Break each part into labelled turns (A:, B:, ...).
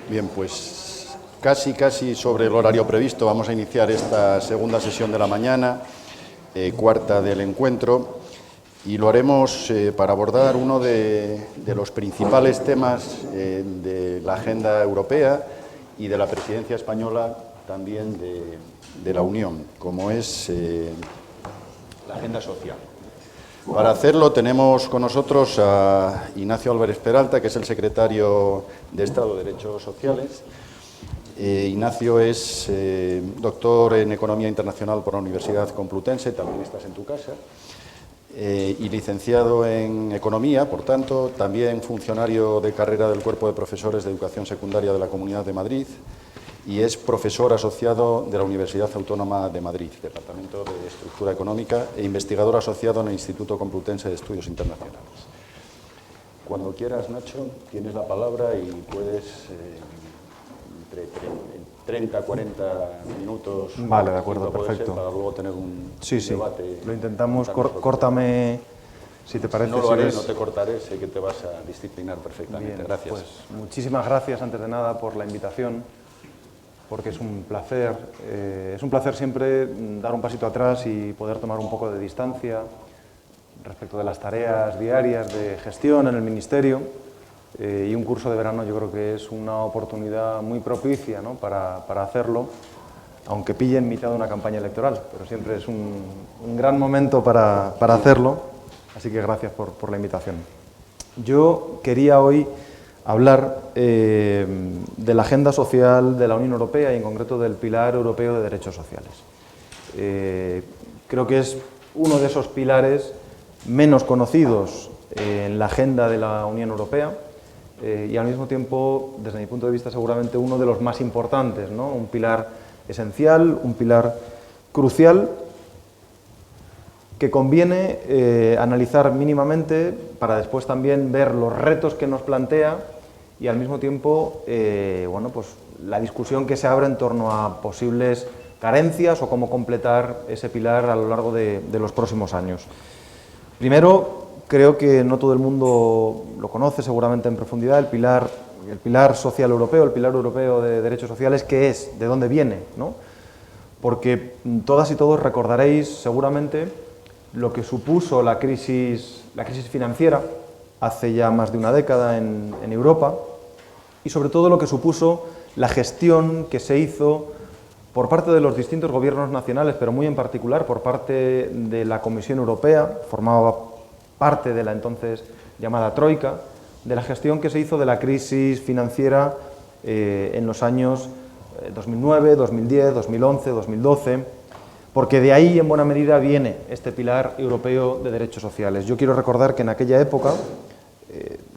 A: Bien, pues casi sobre el horario previsto vamos a iniciar esta segunda sesión de la mañana, cuarta del encuentro, y lo haremos para abordar uno de los principales temas de la agenda europea y de la presidencia española también de la Unión, como es la agenda social. Para hacerlo tenemos con nosotros a Ignacio Álvarez Peralta, que es el secretario de Estado de Derechos Sociales. Ignacio es doctor en Economía Internacional por la Universidad Complutense, también estás en tu casa, y licenciado en Economía, por tanto, también funcionario de carrera del Cuerpo de Profesores de Educación Secundaria de la Comunidad de Madrid, y es profesor asociado de la Universidad Autónoma de Madrid, Departamento de Estructura Económica, e investigador asociado en el Instituto Complutense de Estudios Internacionales. Cuando quieras, Nacho, tienes la palabra y puedes, entre 30 a 40 minutos...
B: Vale, de acuerdo, perfecto.
A: Para luego tener un debate.
B: Lo intentamos, córtame, si te parece.
A: No lo haré, no te cortaré, sé que te vas a disciplinar perfectamente.
B: Bien,
A: gracias.
B: Pues muchísimas gracias, antes de nada, por la invitación, porque es un placer siempre dar un pasito atrás y poder tomar un poco de distancia respecto de las tareas diarias de gestión en el Ministerio, y un curso de verano yo creo que es una oportunidad muy propicia, ¿no?, para hacerlo, aunque pille en mitad de una campaña electoral, pero siempre es un gran momento para hacerlo, así que gracias por la invitación. Yo quería hoy hablar de la agenda social de la Unión Europea y en concreto del pilar europeo de derechos sociales. Creo que es uno de esos pilares menos conocidos en la agenda de la Unión Europea y al mismo tiempo, desde mi punto de vista, seguramente uno de los más importantes, ¿no? Un pilar esencial, un pilar crucial que conviene analizar mínimamente para después también ver los retos que nos plantea y al mismo tiempo pues la discusión que se abre en torno a posibles carencias o cómo completar ese pilar a lo largo de los próximos años. Primero, creo que no todo el mundo lo conoce seguramente en profundidad, el pilar social europeo, el pilar europeo de derechos sociales, ¿qué es? ¿De dónde viene?, ¿no? Porque todas y todos recordaréis seguramente lo que supuso la crisis financiera hace ya más de una década en Europa, y sobre todo lo que supuso la gestión que se hizo por parte de los distintos gobiernos nacionales, pero muy en particular por parte de la Comisión Europea, formaba parte de la entonces llamada Troika, de la gestión que se hizo de la crisis financiera en los años 2009, 2010, 2011, 2012, porque de ahí en buena medida viene este pilar europeo de derechos sociales. Yo quiero recordar que en aquella época,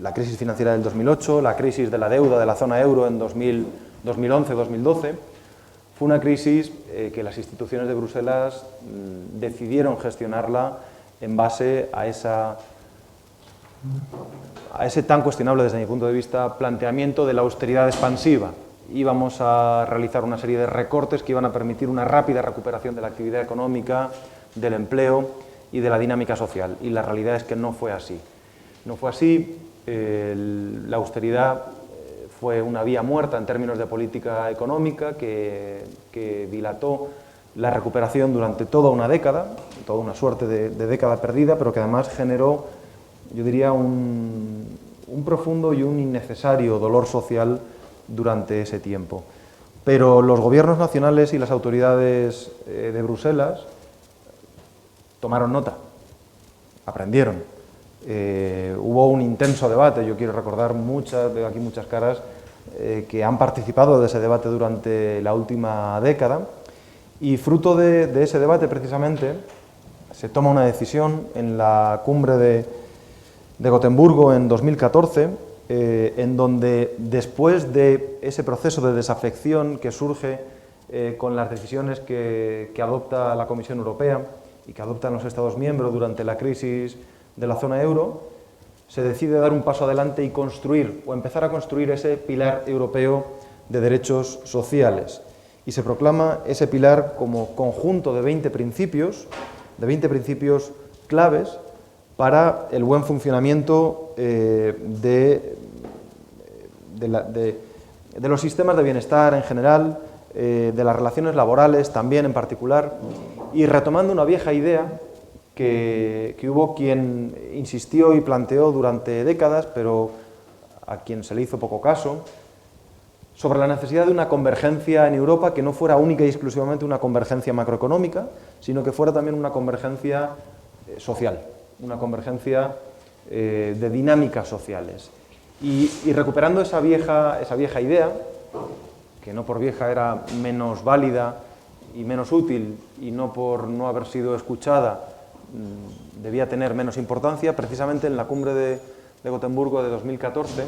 B: la crisis financiera del 2008, la crisis de la deuda de la zona euro en 2011-2012, fue una crisis que las instituciones de Bruselas decidieron gestionarla en base a ese tan cuestionable, desde mi punto de vista, planteamiento de la austeridad expansiva. Íbamos a realizar una serie de recortes que iban a permitir una rápida recuperación de la actividad económica, del empleo y de la dinámica social. Y la realidad es que no fue así. No fue así. La austeridad fue una vía muerta en términos de política económica que dilató la recuperación durante toda una década, toda una suerte de década perdida, pero que además generó, yo diría, un profundo y un innecesario dolor social durante ese tiempo. Pero los gobiernos nacionales y las autoridades de Bruselas tomaron nota, aprendieron. Hubo un intenso debate, yo quiero recordar veo aquí muchas caras que han participado de ese debate durante la última década, y fruto de ese debate precisamente se toma una decisión en la cumbre de Gotemburgo en 2014, en donde después de ese proceso de desafección que surge con las decisiones que adopta la Comisión Europea y que adoptan los Estados miembros durante la crisis de la zona euro, se decide dar un paso adelante y construir, o empezar a construir, ese pilar europeo de derechos sociales. Y se proclama ese pilar como conjunto de 20 principios claves para el buen funcionamiento de de los sistemas de bienestar en general, de las relaciones laborales también en particular, y retomando una vieja idea que hubo quien insistió y planteó durante décadas, pero a quien se le hizo poco caso, sobre la necesidad de una convergencia en Europa que no fuera única y exclusivamente una convergencia macroeconómica, sino que fuera también una convergencia social, una convergencia de dinámicas sociales. Y recuperando esa vieja idea, que no por vieja era menos válida y menos útil, y no por no haber sido escuchada debía tener menos importancia, precisamente en la cumbre de Gotemburgo de 2014,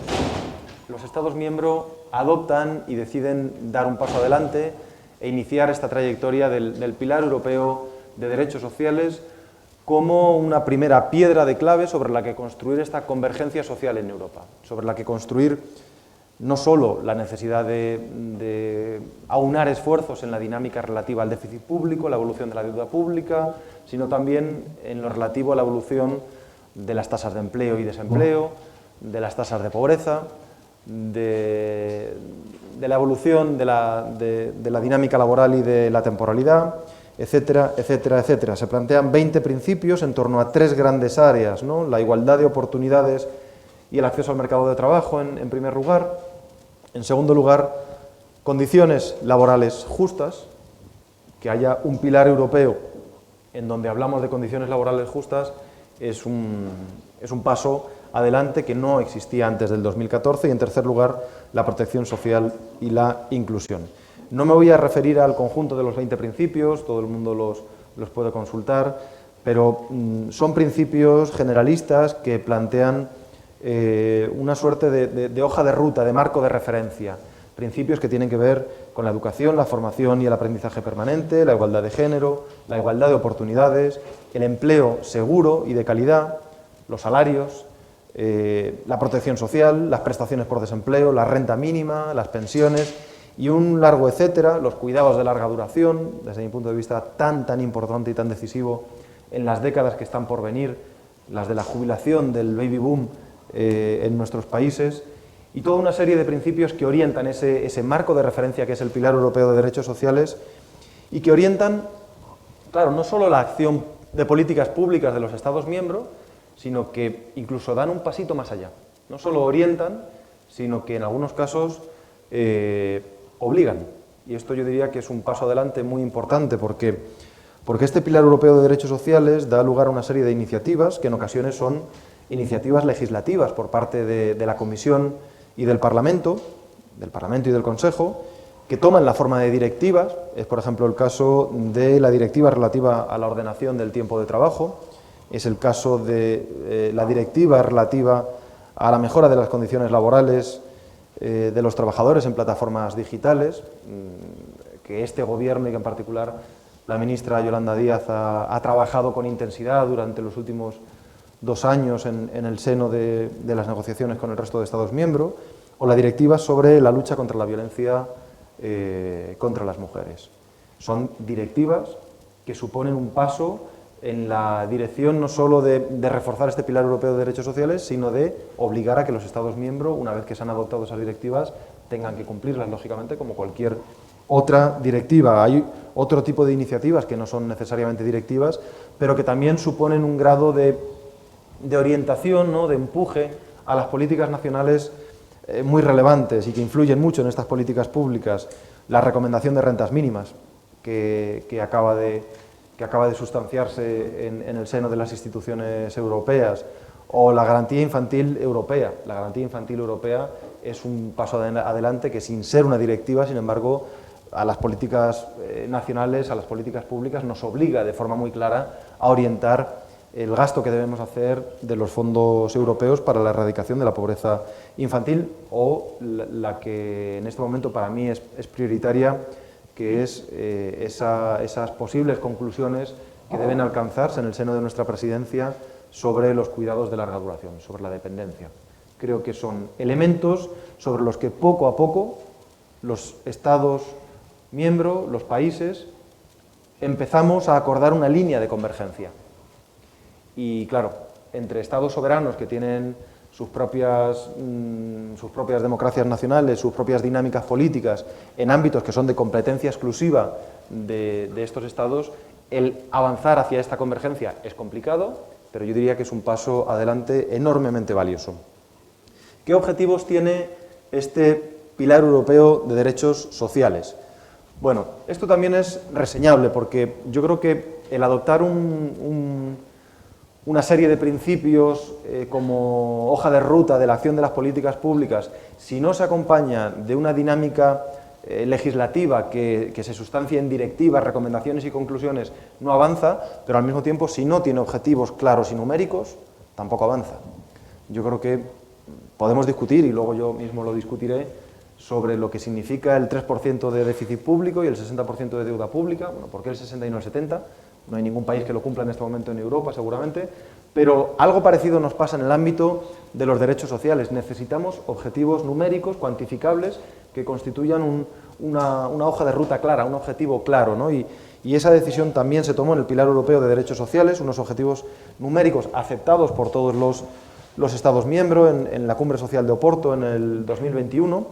B: los Estados miembros adoptan y deciden dar un paso adelante e iniciar esta trayectoria del Pilar Europeo de Derechos Sociales como una primera piedra de clave sobre la que construir esta convergencia social en Europa, sobre la que construir no solo la necesidad de aunar esfuerzos en la dinámica relativa al déficit público, la evolución de la deuda pública, sino también en lo relativo a la evolución de las tasas de empleo y desempleo, de las tasas de pobreza, de la evolución de la dinámica laboral y de la temporalidad, etcétera, etcétera, etcétera. Se plantean 20 principios en torno a 3 grandes áreas, ¿no? La igualdad de oportunidades y el acceso al mercado de trabajo en primer lugar. En segundo lugar, condiciones laborales justas, que haya un pilar europeo en donde hablamos de condiciones laborales justas es un paso adelante que no existía antes del 2014. Y en tercer lugar, la protección social y la inclusión. No me voy a referir al conjunto de los 20 principios, todo el mundo los puede consultar, pero son principios generalistas que plantean una suerte de hoja de ruta, de marco de referencia. Principios que tienen que ver con la educación, la formación y el aprendizaje permanente, la igualdad de género, la igualdad de oportunidades, el empleo seguro y de calidad, los salarios, la protección social, las prestaciones por desempleo, la renta mínima, las pensiones y un largo etcétera, los cuidados de larga duración, desde mi punto de vista tan importante y tan decisivo en las décadas que están por venir, las de la jubilación del baby boom en nuestros países, y toda una serie de principios que orientan ese marco de referencia que es el Pilar Europeo de Derechos Sociales y que orientan, claro, no solo la acción de políticas públicas de los Estados miembros, sino que incluso dan un pasito más allá. No solo orientan, sino que en algunos casos obligan. Y esto yo diría que es un paso adelante muy importante porque este Pilar Europeo de Derechos Sociales da lugar a una serie de iniciativas que en ocasiones son iniciativas legislativas por parte de la Comisión y del Parlamento y del Consejo, que toman la forma de directivas. Es, por ejemplo, el caso de la directiva relativa a la ordenación del tiempo de trabajo, es el caso de la directiva relativa a la mejora de las condiciones laborales de los trabajadores en plataformas digitales, que este Gobierno y que en particular la ministra Yolanda Díaz ha trabajado con intensidad durante los últimos 2 años en el seno de las negociaciones con el resto de Estados miembros, o la directiva sobre la lucha contra la violencia contra las mujeres. Son directivas que suponen un paso en la dirección no solo de reforzar este Pilar Europeo de Derechos Sociales, sino de obligar a que los Estados miembros, una vez que se han adoptado esas directivas, tengan que cumplirlas, lógicamente, como cualquier otra directiva. Hay otro tipo de iniciativas que no son necesariamente directivas, pero que también suponen un grado de orientación, ¿no?, de empuje a las políticas nacionales muy relevantes y que influyen mucho en estas políticas públicas. La recomendación de rentas mínimas, que acaba de sustanciarse en el seno de las instituciones europeas, o la garantía infantil europea. La garantía infantil europea es un paso adelante que, sin ser una directiva, sin embargo, a las políticas nacionales, a las políticas públicas, nos obliga de forma muy clara a orientar el gasto que debemos hacer de los fondos europeos para la erradicación de la pobreza infantil, o la que en este momento para mí es prioritaria, que es esas posibles conclusiones que deben alcanzarse en el seno de nuestra presidencia sobre los cuidados de larga duración, sobre la dependencia. Creo que son elementos sobre los que poco a poco los Estados miembros, los países, empezamos a acordar una línea de convergencia. Y claro, entre Estados soberanos que tienen sus propias democracias nacionales, sus propias dinámicas políticas en ámbitos que son de competencia exclusiva de estos estados, el avanzar hacia esta convergencia es complicado, pero yo diría que es un paso adelante enormemente valioso. ¿Qué objetivos tiene este pilar europeo de derechos sociales? Bueno, esto también es reseñable porque yo creo que el adoptar una serie de principios como hoja de ruta de la acción de las políticas públicas, si no se acompaña de una dinámica legislativa que se sustancia en directivas, recomendaciones y conclusiones, no avanza, pero al mismo tiempo, si no tiene objetivos claros y numéricos, tampoco avanza. Yo creo que podemos discutir, y luego yo mismo lo discutiré, sobre lo que significa el 3% de déficit público y el 60% de deuda pública. Bueno, ¿por qué el 60 y no el 70? No hay ningún país que lo cumpla en este momento en Europa, seguramente, pero algo parecido nos pasa en el ámbito de los derechos sociales. Necesitamos objetivos numéricos, cuantificables, que constituyan una hoja de ruta clara, un objetivo claro, ¿no? Y esa decisión también se tomó en el Pilar Europeo de Derechos Sociales, unos objetivos numéricos aceptados por todos los Estados miembros en la Cumbre Social de Oporto en el 2021,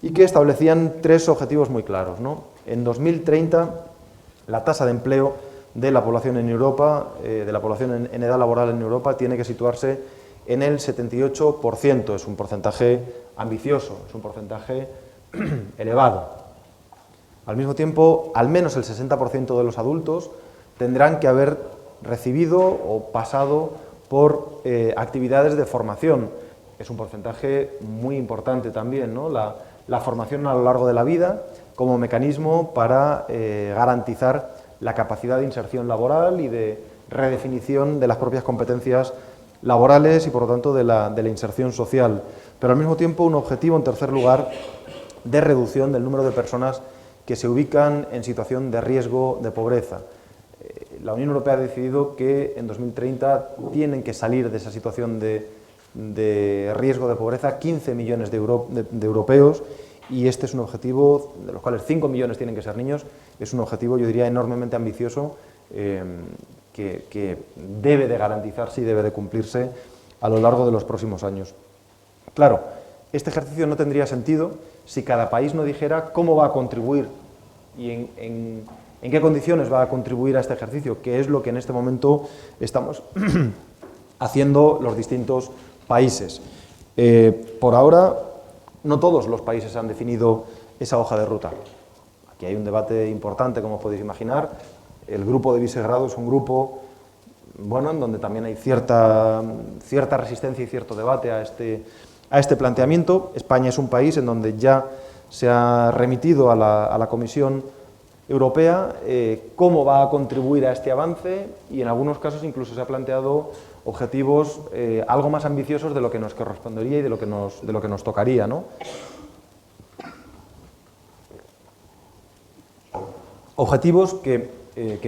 B: y que establecían tres objetivos muy claros, ¿no? En 2030, la tasa de empleo de la población en Europa, de la población en edad laboral en Europa, tiene que situarse en el 78%. Es un porcentaje ambicioso, es un porcentaje elevado. Al mismo tiempo, al menos el 60% de los adultos tendrán que haber recibido o pasado por actividades de formación. Es un porcentaje muy importante también, ¿no? La formación a lo largo de la vida como mecanismo para garantizar la capacidad de inserción laboral y de redefinición de las propias competencias laborales y, por lo tanto, de la inserción social. Pero, al mismo tiempo, un objetivo, en tercer lugar, de reducción del número de personas que se ubican en situación de riesgo de pobreza. La Unión Europea ha decidido que en 2030 tienen que salir de esa situación de riesgo de pobreza 15 millones de europeos, y este es un objetivo, de los cuales 5 millones tienen que ser niños. Es un objetivo, yo diría, enormemente ambicioso, que debe de garantizarse y debe de cumplirse a lo largo de los próximos años. Claro, este ejercicio no tendría sentido si cada país no dijera cómo va a contribuir y en qué condiciones va a contribuir a este ejercicio, que es lo que en este momento estamos haciendo los distintos países. Por ahora, no todos los países han definido esa hoja de ruta. Aquí hay un debate importante, como podéis imaginar. El grupo de Visegrado es un grupo, bueno, en donde también hay cierta resistencia y cierto debate a este planteamiento. España es un país en donde ya se ha remitido a la Comisión Europea cómo va a contribuir a este avance, y en algunos casos incluso se ha planteado objetivos algo más ambiciosos de lo que nos correspondería y de lo que nos tocaría, ¿no? Objetivos que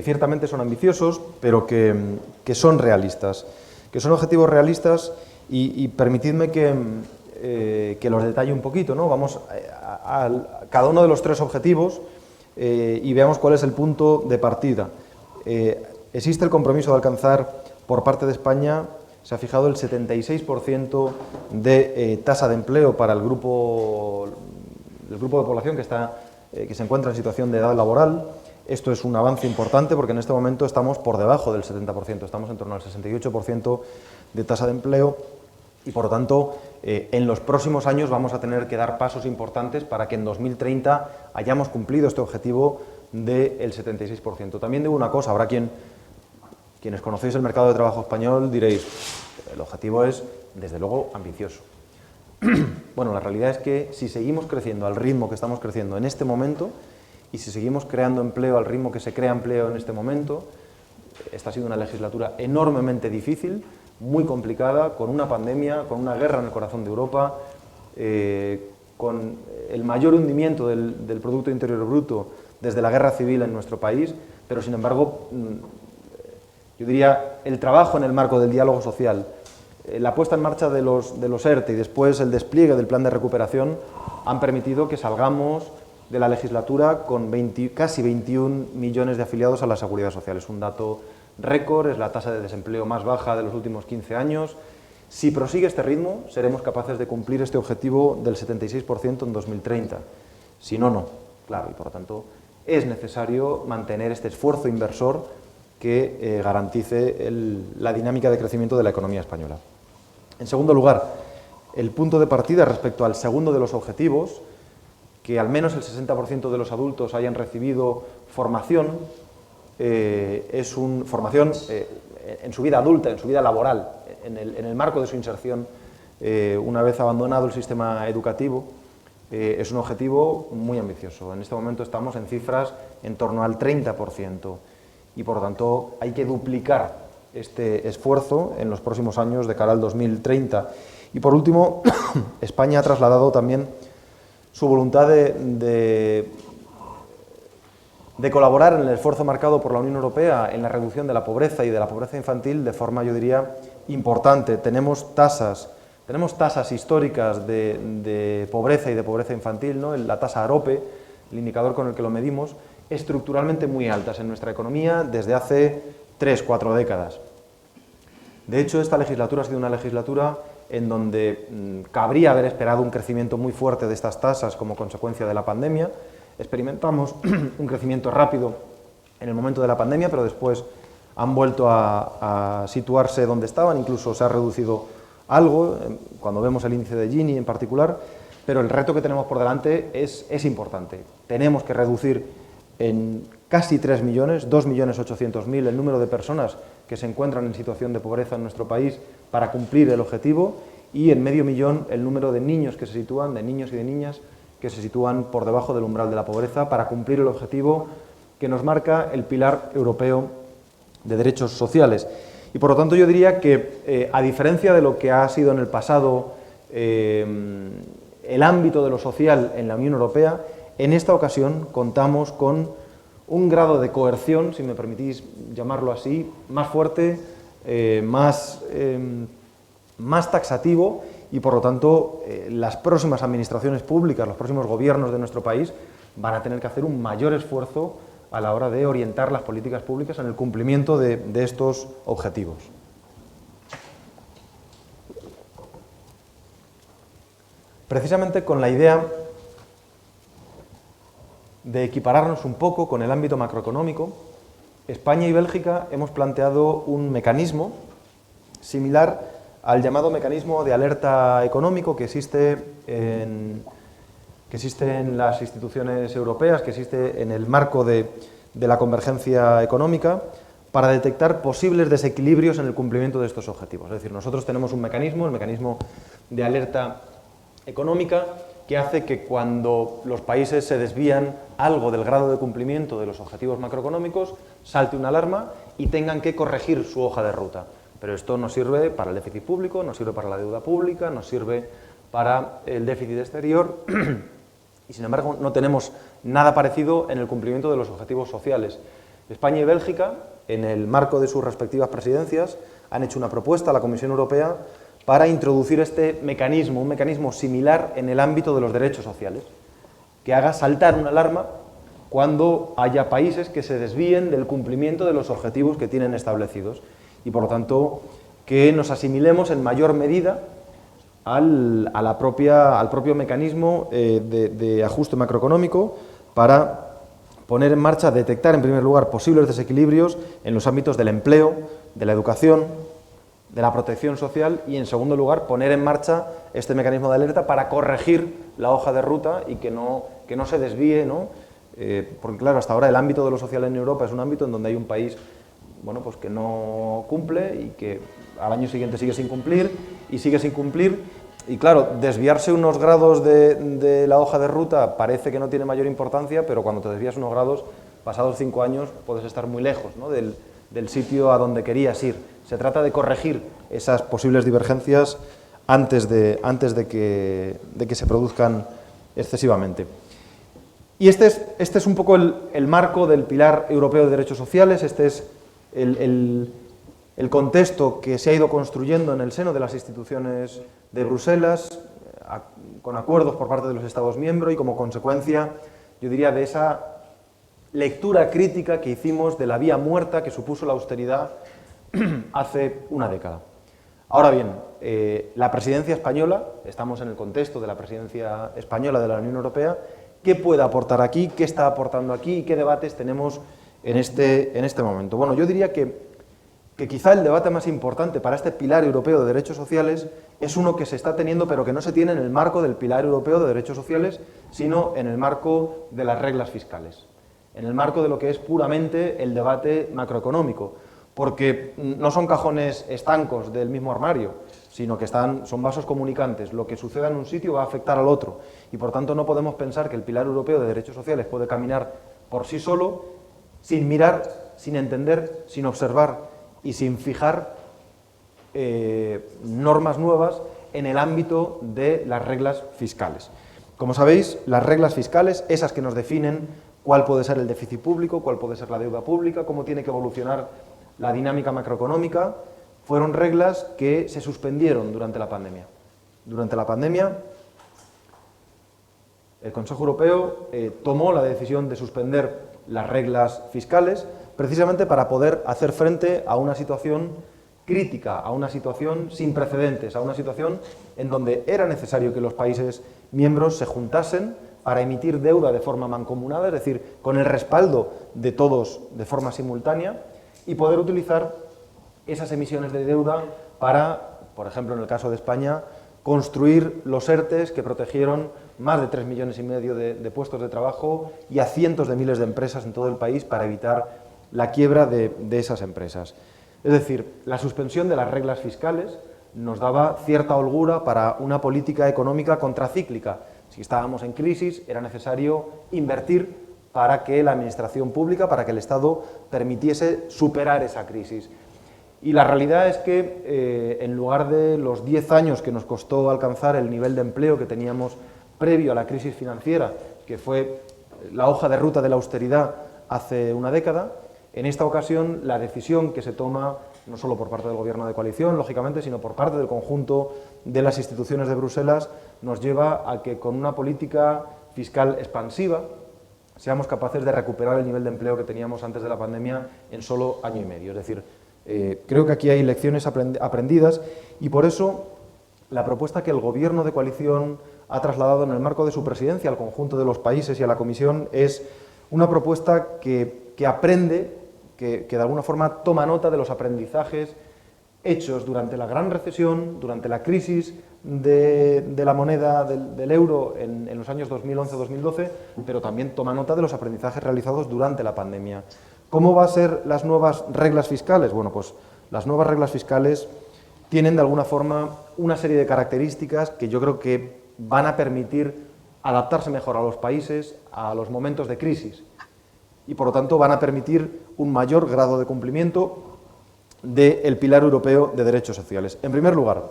B: ciertamente son ambiciosos, pero que son realistas. Que son objetivos realistas, y permitidme que los detalle un poquito, ¿no? Vamos a cada uno de los tres objetivos y veamos cuál es el punto de partida. Existe el compromiso de alcanzar, por parte de España, se ha fijado el 76% de tasa de empleo para el grupo de población que se encuentra en situación de edad laboral. Esto es un avance importante porque en este momento estamos por debajo del 70%, estamos en torno al 68% de tasa de empleo, y por lo tanto en los próximos años vamos a tener que dar pasos importantes para que en 2030 hayamos cumplido este objetivo del 76%. También digo una cosa, habrá quienes conocéis el mercado de trabajo español diréis, el objetivo es desde luego ambicioso. Bueno, la realidad es que si seguimos creciendo al ritmo que estamos creciendo en este momento, y si seguimos creando empleo al ritmo que se crea empleo en este momento, esta ha sido una legislatura enormemente difícil, muy complicada, con una pandemia, con una guerra en el corazón de Europa, con el mayor hundimiento del Producto Interior Bruto desde la guerra civil en nuestro país, pero sin embargo, yo diría, el trabajo en el marco del diálogo social, la puesta en marcha de los ERTE y después el despliegue del plan de recuperación han permitido que salgamos de la legislatura con casi 21 millones de afiliados a la Seguridad Social. Es un dato récord, es la tasa de desempleo más baja de los últimos 15 años, Si prosigue este ritmo, seremos capaces de cumplir este objetivo del 76% en 2030. Si no, no. Claro, y por lo tanto es necesario mantener este esfuerzo inversor que garantice la dinámica de crecimiento de la economía española. En segundo lugar, el punto de partida respecto al segundo de los objetivos, que al menos el 60% de los adultos hayan recibido formación, formación en su vida adulta, en su vida laboral, en el marco de su inserción, una vez abandonado el sistema educativo, es un objetivo muy ambicioso. En este momento estamos en cifras en torno al 30% y, por lo tanto, hay que duplicar este esfuerzo en los próximos años de cara al 2030. Y, por último, España ha trasladado también su voluntad de colaborar en el esfuerzo marcado por la Unión Europea en la reducción de la pobreza y de la pobreza infantil de forma, yo diría, importante. Tenemos tasas históricas de pobreza y de pobreza infantil, ¿no? La tasa AROPE, el indicador con el que lo medimos, estructuralmente muy altas en nuestra economía desde hace 3-4 décadas. De hecho, esta legislatura ha sido una legislatura en donde cabría haber esperado un crecimiento muy fuerte de estas tasas como consecuencia de la pandemia. Experimentamos un crecimiento rápido en el momento de la pandemia, pero después han vuelto a situarse donde estaban, incluso se ha reducido algo, cuando vemos el índice de Gini en particular, pero el reto que tenemos por delante es importante. Tenemos que reducir en casi 3 millones, 2.800.000, el número de personas que se encuentran en situación de pobreza en nuestro país para cumplir el objetivo, y en 500.000 el número de niños que se sitúan, de niños y de niñas que se sitúan por debajo del umbral de la pobreza para cumplir el objetivo que nos marca el pilar europeo de derechos sociales. Y por lo tanto yo diría que, a diferencia de lo que ha sido en el pasado el ámbito de lo social en la Unión Europea, en esta ocasión contamos con un grado de coerción, si me permitís llamarlo así, más fuerte, más taxativo, y por lo tanto las próximas administraciones públicas, los próximos gobiernos de nuestro país van a tener que hacer un mayor esfuerzo a la hora de orientar las políticas públicas en el cumplimiento de estos objetivos. Precisamente con la idea de equipararnos un poco con el ámbito macroeconómico, España y Bélgica hemos planteado un mecanismo similar al llamado mecanismo de alerta económico que existe en las instituciones europeas, que existe en el marco de la convergencia económica, para detectar posibles desequilibrios en el cumplimiento de estos objetivos. Es decir, nosotros tenemos un mecanismo, el mecanismo de alerta económica, que hace que cuando los países se desvían algo del grado de cumplimiento de los objetivos macroeconómicos, salte una alarma y tengan que corregir su hoja de ruta. Pero esto no sirve para el déficit público, no sirve para la deuda pública, no sirve para el déficit exterior y, sin embargo, no tenemos nada parecido en el cumplimiento de los objetivos sociales. España y Bélgica, en el marco de sus respectivas presidencias, han hecho una propuesta a la Comisión Europea para introducir este mecanismo, un mecanismo similar en el ámbito de los derechos sociales, que haga saltar una alarma cuando haya países que se desvíen del cumplimiento de los objetivos que tienen establecidos y, por lo tanto, que nos asimilemos en mayor medida al propio mecanismo de ajuste macroeconómico para poner en marcha, detectar en primer lugar posibles desequilibrios en los ámbitos del empleo, de la educación, de la protección social y, en segundo lugar, poner en marcha este mecanismo de alerta para corregir la hoja de ruta y que no se desvíe, ¿no? Porque, claro, hasta ahora el ámbito de lo social en Europa es un ámbito en donde hay un país, bueno, pues que no cumple y que al año siguiente sigue sin cumplir y sigue sin cumplir. Y, claro, desviarse unos grados de la hoja de ruta parece que no tiene mayor importancia, pero cuando te desvías unos grados, pasados 5 años, puedes estar muy lejos, ¿no?, del sitio a donde querías ir. Se trata de corregir esas posibles divergencias antes de que se produzcan excesivamente. Y este es un poco el marco del pilar europeo de derechos sociales, este es el contexto que se ha ido construyendo en el seno de las instituciones de Bruselas, con acuerdos por parte de los Estados miembros y como consecuencia, yo diría, de esa lectura crítica que hicimos de la vía muerta que supuso la austeridad hace una década. Ahora bien, la presidencia española, estamos en el contexto de la presidencia española de la Unión Europea, ¿qué puede aportar aquí? ¿Qué está aportando aquí? ¿Y qué debates tenemos en este momento? Bueno, yo diría que quizá el debate más importante para este pilar europeo de derechos sociales es uno que se está teniendo, pero que no se tiene en el marco del pilar europeo de derechos sociales, sino en el marco de las reglas fiscales, en el marco de lo que es puramente el debate macroeconómico, porque no son cajones estancos del mismo armario, sino que son vasos comunicantes. Lo que suceda en un sitio va a afectar al otro, y por tanto no podemos pensar que el pilar europeo de derechos sociales puede caminar por sí solo, sin mirar, sin entender, sin observar y sin fijar normas nuevas en el ámbito de las reglas fiscales. Como sabéis, las reglas fiscales, esas que nos definen cuál puede ser el déficit público, cuál puede ser la deuda pública, cómo tiene que evolucionar la dinámica macroeconómica, fueron reglas que se suspendieron durante la pandemia. Durante la pandemia, el Consejo Europeo tomó la decisión de suspender las reglas fiscales precisamente para poder hacer frente a una situación crítica, a una situación sin precedentes, a una situación en donde era necesario que los países miembros se juntasen para emitir deuda de forma mancomunada, es decir, con el respaldo de todos de forma simultánea, y poder utilizar esas emisiones de deuda para, por ejemplo, en el caso de España, construir los ERTEs que protegieron más de 3,5 millones de puestos de trabajo y a cientos de miles de empresas en todo el país para evitar la quiebra de esas empresas. Es decir, la suspensión de las reglas fiscales nos daba cierta holgura para una política económica contracíclica. Si estábamos en crisis, era necesario invertir para que la administración pública, para que el Estado permitiese superar esa crisis. Y la realidad es que en lugar de los 10 años que nos costó alcanzar el nivel de empleo que teníamos previo a la crisis financiera, que fue la hoja de ruta de la austeridad hace una década, en esta ocasión la decisión que se toma, no solo por parte del Gobierno de coalición, lógicamente, sino por parte del conjunto de las instituciones de Bruselas, nos lleva a que con una política fiscal expansiva seamos capaces de recuperar el nivel de empleo que teníamos antes de la pandemia en solo año y medio. Es decir, creo que aquí hay lecciones aprendidas, y por eso la propuesta que el Gobierno de coalición ha trasladado en el marco de su presidencia al conjunto de los países y a la Comisión es una propuesta que aprende, que de alguna forma toma nota de los aprendizajes hechos durante la gran recesión, durante la crisis de la moneda del euro en los años 2011-2012, pero también toma nota de los aprendizajes realizados durante la pandemia. ¿Cómo van a ser las nuevas reglas fiscales? Bueno, pues las nuevas reglas fiscales tienen de alguna forma una serie de características que yo creo que van a permitir adaptarse mejor a los países, a los momentos de crisis, y por lo tanto van a permitir un mayor grado de cumplimiento del pilar europeo de derechos sociales. En primer lugar,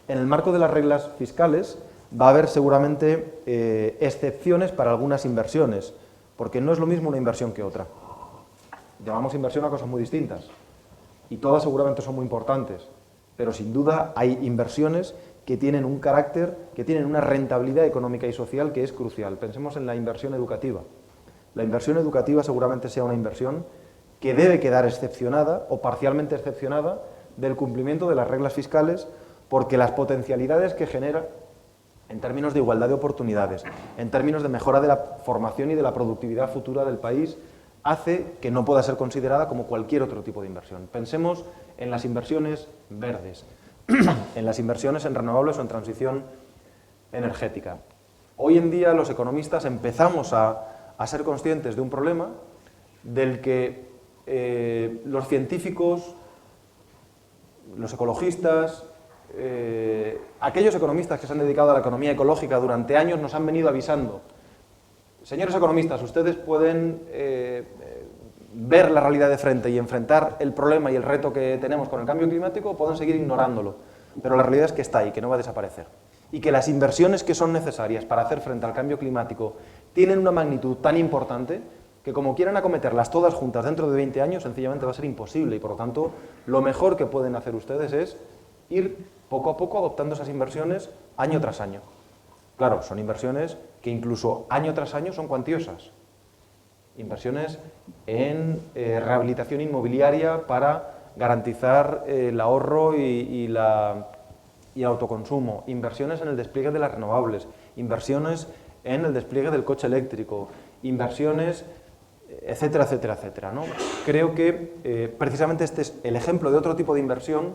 B: en el marco de las reglas fiscales va a haber seguramente excepciones para algunas inversiones, porque no es lo mismo una inversión que otra. Llamamos inversión a cosas muy distintas, y todas seguramente son muy importantes, pero sin duda hay inversiones que tienen un carácter, que tienen una rentabilidad económica y social que es crucial. Pensemos en la inversión educativa. La inversión educativa seguramente sea una inversión que debe quedar excepcionada o parcialmente excepcionada del cumplimiento de las reglas fiscales, porque las potencialidades que genera en términos de igualdad de oportunidades, en términos de mejora de la formación y de la productividad futura del país, hace que no pueda ser considerada como cualquier otro tipo de inversión. Pensemos en las inversiones verdes, en las inversiones en renovables o en transición energética. Hoy en día los economistas empezamos a ser conscientes de un problema del que los científicos, los ecologistas, aquellos economistas que se han dedicado a la economía ecológica durante años nos han venido avisando. Señores economistas, ustedes pueden ver la realidad de frente y enfrentar el problema y el reto que tenemos con el cambio climático, o pueden seguir ignorándolo, pero la realidad es que está ahí, que no va a desaparecer, y que las inversiones que son necesarias para hacer frente al cambio climático tienen una magnitud tan importante que, como quieran acometerlas todas juntas dentro de 20 años, sencillamente va a ser imposible, y por lo tanto lo mejor que pueden hacer ustedes es ir poco a poco adoptando esas inversiones año tras año. Claro, son inversiones que incluso año tras año son cuantiosas. Inversiones en rehabilitación inmobiliaria para garantizar el ahorro y el autoconsumo, inversiones en el despliegue de las renovables, inversiones en el despliegue del coche eléctrico, inversiones, etcétera, etcétera, etcétera, ¿no? Creo que precisamente este es el ejemplo de otro tipo de inversión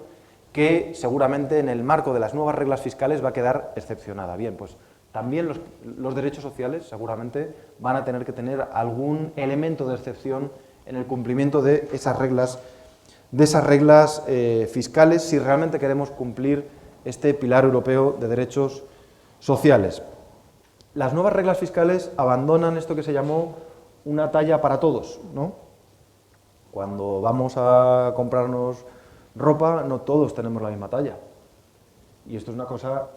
B: que seguramente en el marco de las nuevas reglas fiscales va a quedar excepcionada. Bien, pues también los derechos sociales seguramente van a tener que tener algún elemento de excepción en el cumplimiento de esas reglas fiscales si realmente queremos cumplir este pilar europeo de derechos sociales. Las nuevas reglas fiscales abandonan esto que se llamó una talla para todos, ¿no? Cuando vamos a comprarnos ropa, no todos tenemos la misma talla. Y esto es una cosa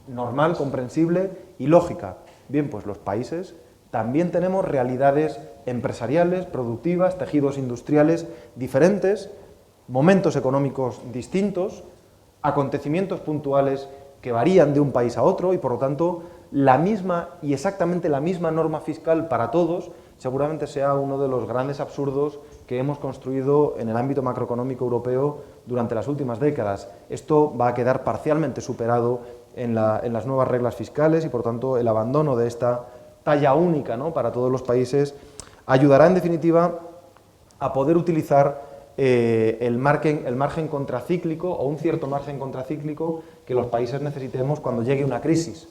B: normal, comprensible y lógica. Bien, pues los países también tenemos realidades empresariales, productivas, tejidos industriales diferentes, momentos económicos distintos, acontecimientos puntuales que varían de un país a otro y, por lo tanto, la misma y exactamente la misma norma fiscal para todos seguramente sea uno de los grandes absurdos que hemos construido en el ámbito macroeconómico europeo durante las últimas décadas. Esto va a quedar parcialmente superado en las nuevas reglas fiscales y, por tanto, el abandono de esta talla única, ¿no?, para todos los países ayudará, en definitiva, a poder utilizar el margen contracíclico o un cierto margen contracíclico que los países necesitemos cuando llegue una crisis,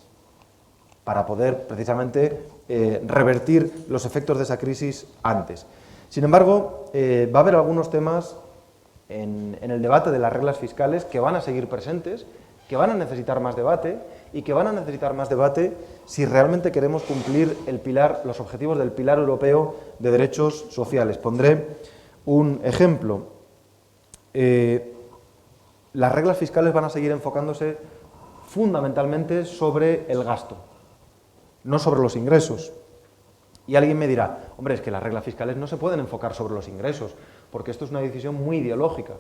B: para poder precisamente revertir los efectos de esa crisis antes. Sin embargo, va a haber algunos temas en el debate de las reglas fiscales que van a seguir presentes, que van a necesitar más debate y que van a necesitar más debate si realmente queremos cumplir los objetivos del pilar europeo de derechos sociales. Pondré un ejemplo. Las reglas fiscales van a seguir enfocándose fundamentalmente sobre el gasto, no sobre los ingresos. Y alguien me dirá, hombre, es que las reglas fiscales no se pueden enfocar sobre los ingresos, porque esto es una decisión muy ideológica.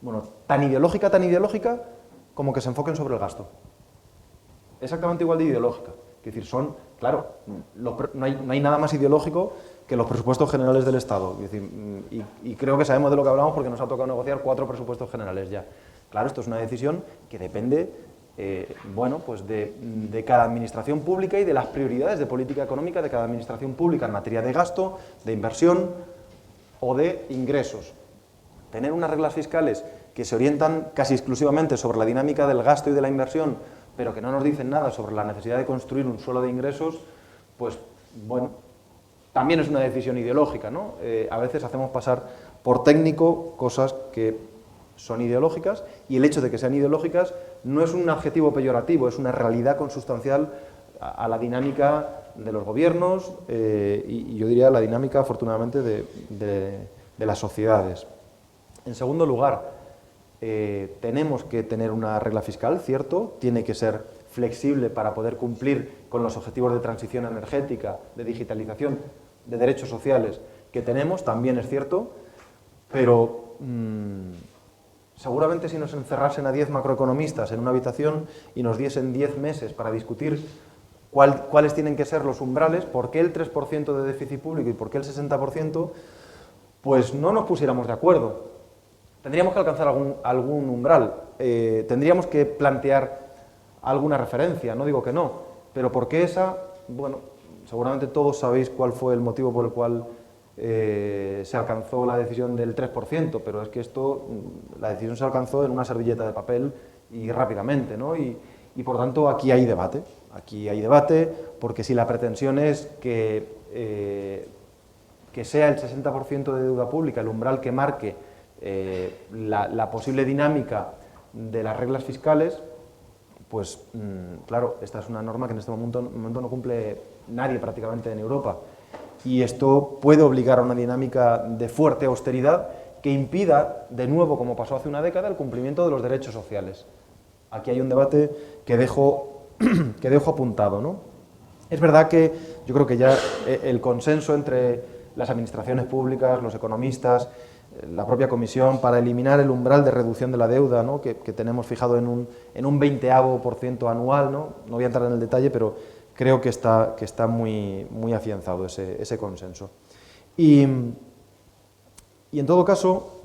B: Bueno, tan ideológica como que se enfoquen sobre el gasto. Exactamente igual de ideológica. Es decir, claro, no hay nada más ideológico que los presupuestos generales del Estado. Es decir, y creo que sabemos de lo que hablamos porque nos ha tocado negociar 4 presupuestos generales ya. Claro, esto es una decisión que depende pues de cada administración pública y de las prioridades de política económica de cada administración pública en materia de gasto, de inversión o de ingresos. Tener unas reglas fiscales que se orientan casi exclusivamente sobre la dinámica del gasto y de la inversión, pero que no nos dicen nada sobre la necesidad de construir un suelo de ingresos, pues bueno, también es una decisión ideológica, ¿no? A veces hacemos pasar por técnico cosas que son ideológicas, y el hecho de que sean ideológicas no es un adjetivo peyorativo, es una realidad consustancial a la dinámica de los gobiernos y yo diría la dinámica, afortunadamente, de las sociedades. En segundo lugar, tenemos que tener una regla fiscal, ¿cierto? Tiene que ser flexible para poder cumplir con los objetivos de transición energética, de digitalización, de derechos sociales que tenemos, también es cierto, pero seguramente si nos encerrasen a 10 macroeconomistas en una habitación y nos diesen 10 meses para discutir cuáles tienen que ser los umbrales, por qué el 3% de déficit público y por qué el 60%, pues no nos pusiéramos de acuerdo. Tendríamos que alcanzar algún umbral, tendríamos que plantear alguna referencia, no digo que no, pero ¿por qué esa? Bueno, seguramente todos sabéis cuál fue el motivo por el cual se alcanzó la decisión del 3%, pero es que la decisión se alcanzó en una servilleta de papel y rápidamente, ¿no? Y por tanto aquí hay debate porque si la pretensión es que sea el 60% de deuda pública el umbral que marque la posible dinámica de las reglas fiscales, pues claro, esta es una norma que en este momento no cumple nadie prácticamente en Europa. Y esto puede obligar a una dinámica de fuerte austeridad que impida, de nuevo, como pasó hace una década, el cumplimiento de los derechos sociales. Aquí hay un debate que dejo apuntado, ¿no? Es verdad que yo creo que ya el consenso entre las administraciones públicas, los economistas, la propia Comisión, para eliminar el umbral de reducción de la deuda, ¿no?, que tenemos fijado en un 20% anual, ¿no? No voy a entrar en el detalle, pero creo que está muy afianzado ese consenso. Y en todo caso,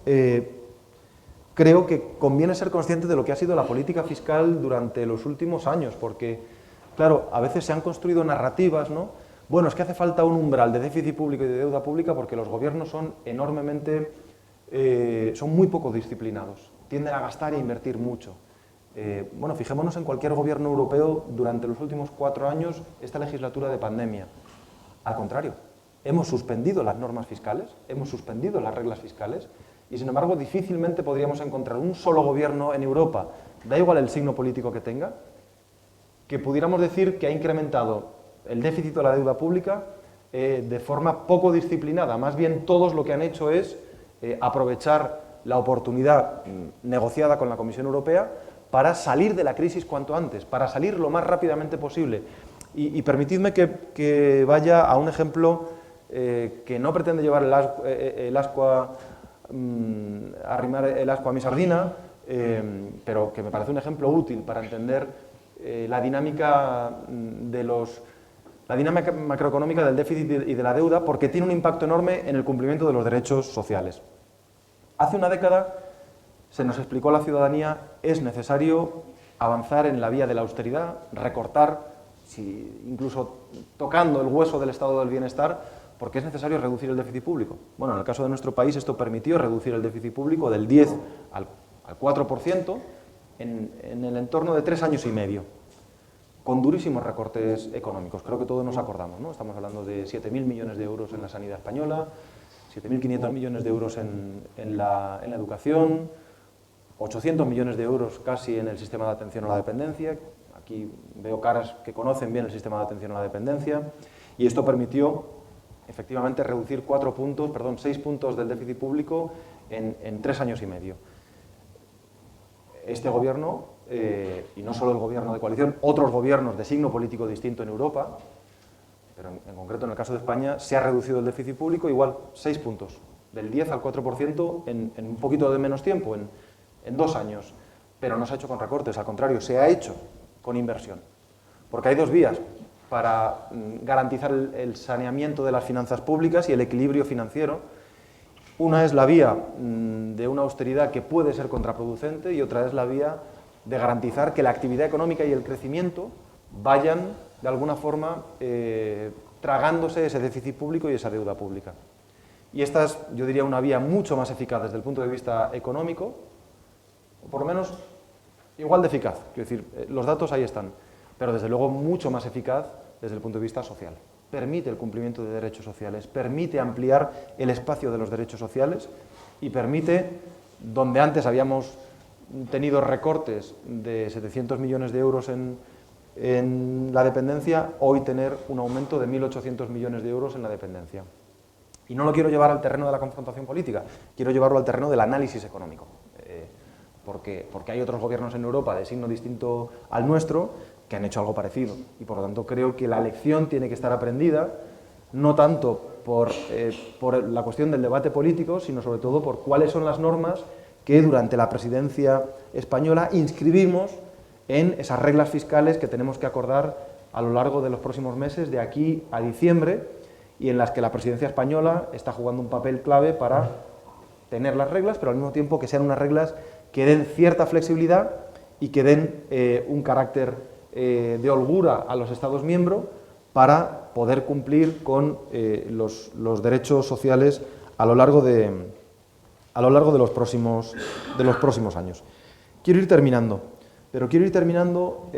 B: creo que conviene ser consciente de lo que ha sido la política fiscal durante los últimos años, porque, claro, a veces se han construido narrativas, ¿no? Bueno, es que hace falta un umbral de déficit público y de deuda pública porque los gobiernos son son muy poco disciplinados, tienden a gastar e invertir mucho. Bueno, fijémonos en cualquier gobierno europeo durante los últimos 4 años, esta legislatura de pandemia. Al contrario, hemos suspendido las normas fiscales, hemos suspendido las reglas fiscales y, sin embargo, difícilmente podríamos encontrar un solo gobierno en Europa, da igual el signo político que tenga, que pudiéramos decir que ha incrementado el déficit o la deuda pública de forma poco disciplinada. Más bien, todos lo que han hecho es aprovechar la oportunidad negociada con la Comisión Europea para salir de la crisis cuanto antes, para salir lo más rápidamente posible. Y permitidme que vaya a un ejemplo que no pretende llevar arrimar el ascua a mi sardina, pero que me parece un ejemplo útil para entender la dinámica macroeconómica del déficit y de la deuda, porque tiene un impacto enorme en el cumplimiento de los derechos sociales. Hace una década se nos explicó a la ciudadanía es necesario avanzar en la vía de la austeridad, recortar, incluso tocando el hueso del estado del bienestar, porque es necesario reducir el déficit público. Bueno, en el caso de nuestro país esto permitió reducir el déficit público del 10 al 4% en el entorno de 3 años y medio, con durísimos recortes económicos. Creo que todos nos acordamos, ¿no? Estamos hablando de 7.000 millones de euros en la sanidad española, 7.500 millones de euros en la educación, 800 millones de euros casi en el sistema de atención a la dependencia. Aquí veo caras que conocen bien el sistema de atención a la dependencia. Y esto permitió, efectivamente, reducir 6 puntos del déficit público en 3 años y medio. Este gobierno, y no solo el gobierno de coalición, otros gobiernos de signo político distinto en Europa, pero en concreto en el caso de España, se ha reducido el déficit público igual 6 puntos, del 10 al 4% en un poquito de menos tiempo, en 2 años. Pero no se ha hecho con recortes, al contrario, se ha hecho con inversión. Porque hay 2 vías para garantizar el saneamiento de las finanzas públicas y el equilibrio financiero. Una es la vía de una austeridad que puede ser contraproducente y otra es la vía de garantizar que la actividad económica y el crecimiento vayan, de alguna forma, tragándose ese déficit público y esa deuda pública. Y esta es, yo diría, una vía mucho más eficaz desde el punto de vista económico, o por lo menos igual de eficaz. Quiero decir, los datos ahí están, pero desde luego mucho más eficaz desde el punto de vista social. Permite el cumplimiento de derechos sociales, permite ampliar el espacio de los derechos sociales y permite, donde antes habíamos tenido recortes de 700 millones de euros en la dependencia, hoy tener un aumento de 1.800 millones de euros en la dependencia. Y no lo quiero llevar al terreno de la confrontación política, quiero llevarlo al terreno del análisis económico. Porque hay otros gobiernos en Europa de signo distinto al nuestro que han hecho algo parecido. Y por lo tanto creo que la lección tiene que estar aprendida, no tanto por la cuestión del debate político, sino sobre todo por cuáles son las normas que durante la presidencia española inscribimos en esas reglas fiscales que tenemos que acordar a lo largo de los próximos meses, de aquí a diciembre, y en las que la presidencia española está jugando un papel clave para tener las reglas, pero al mismo tiempo que sean unas reglas que den cierta flexibilidad y que den un carácter de holgura a los Estados miembros para poder cumplir con los derechos sociales a lo largo de los próximos años. Quiero ir terminando, pero quiero ir terminando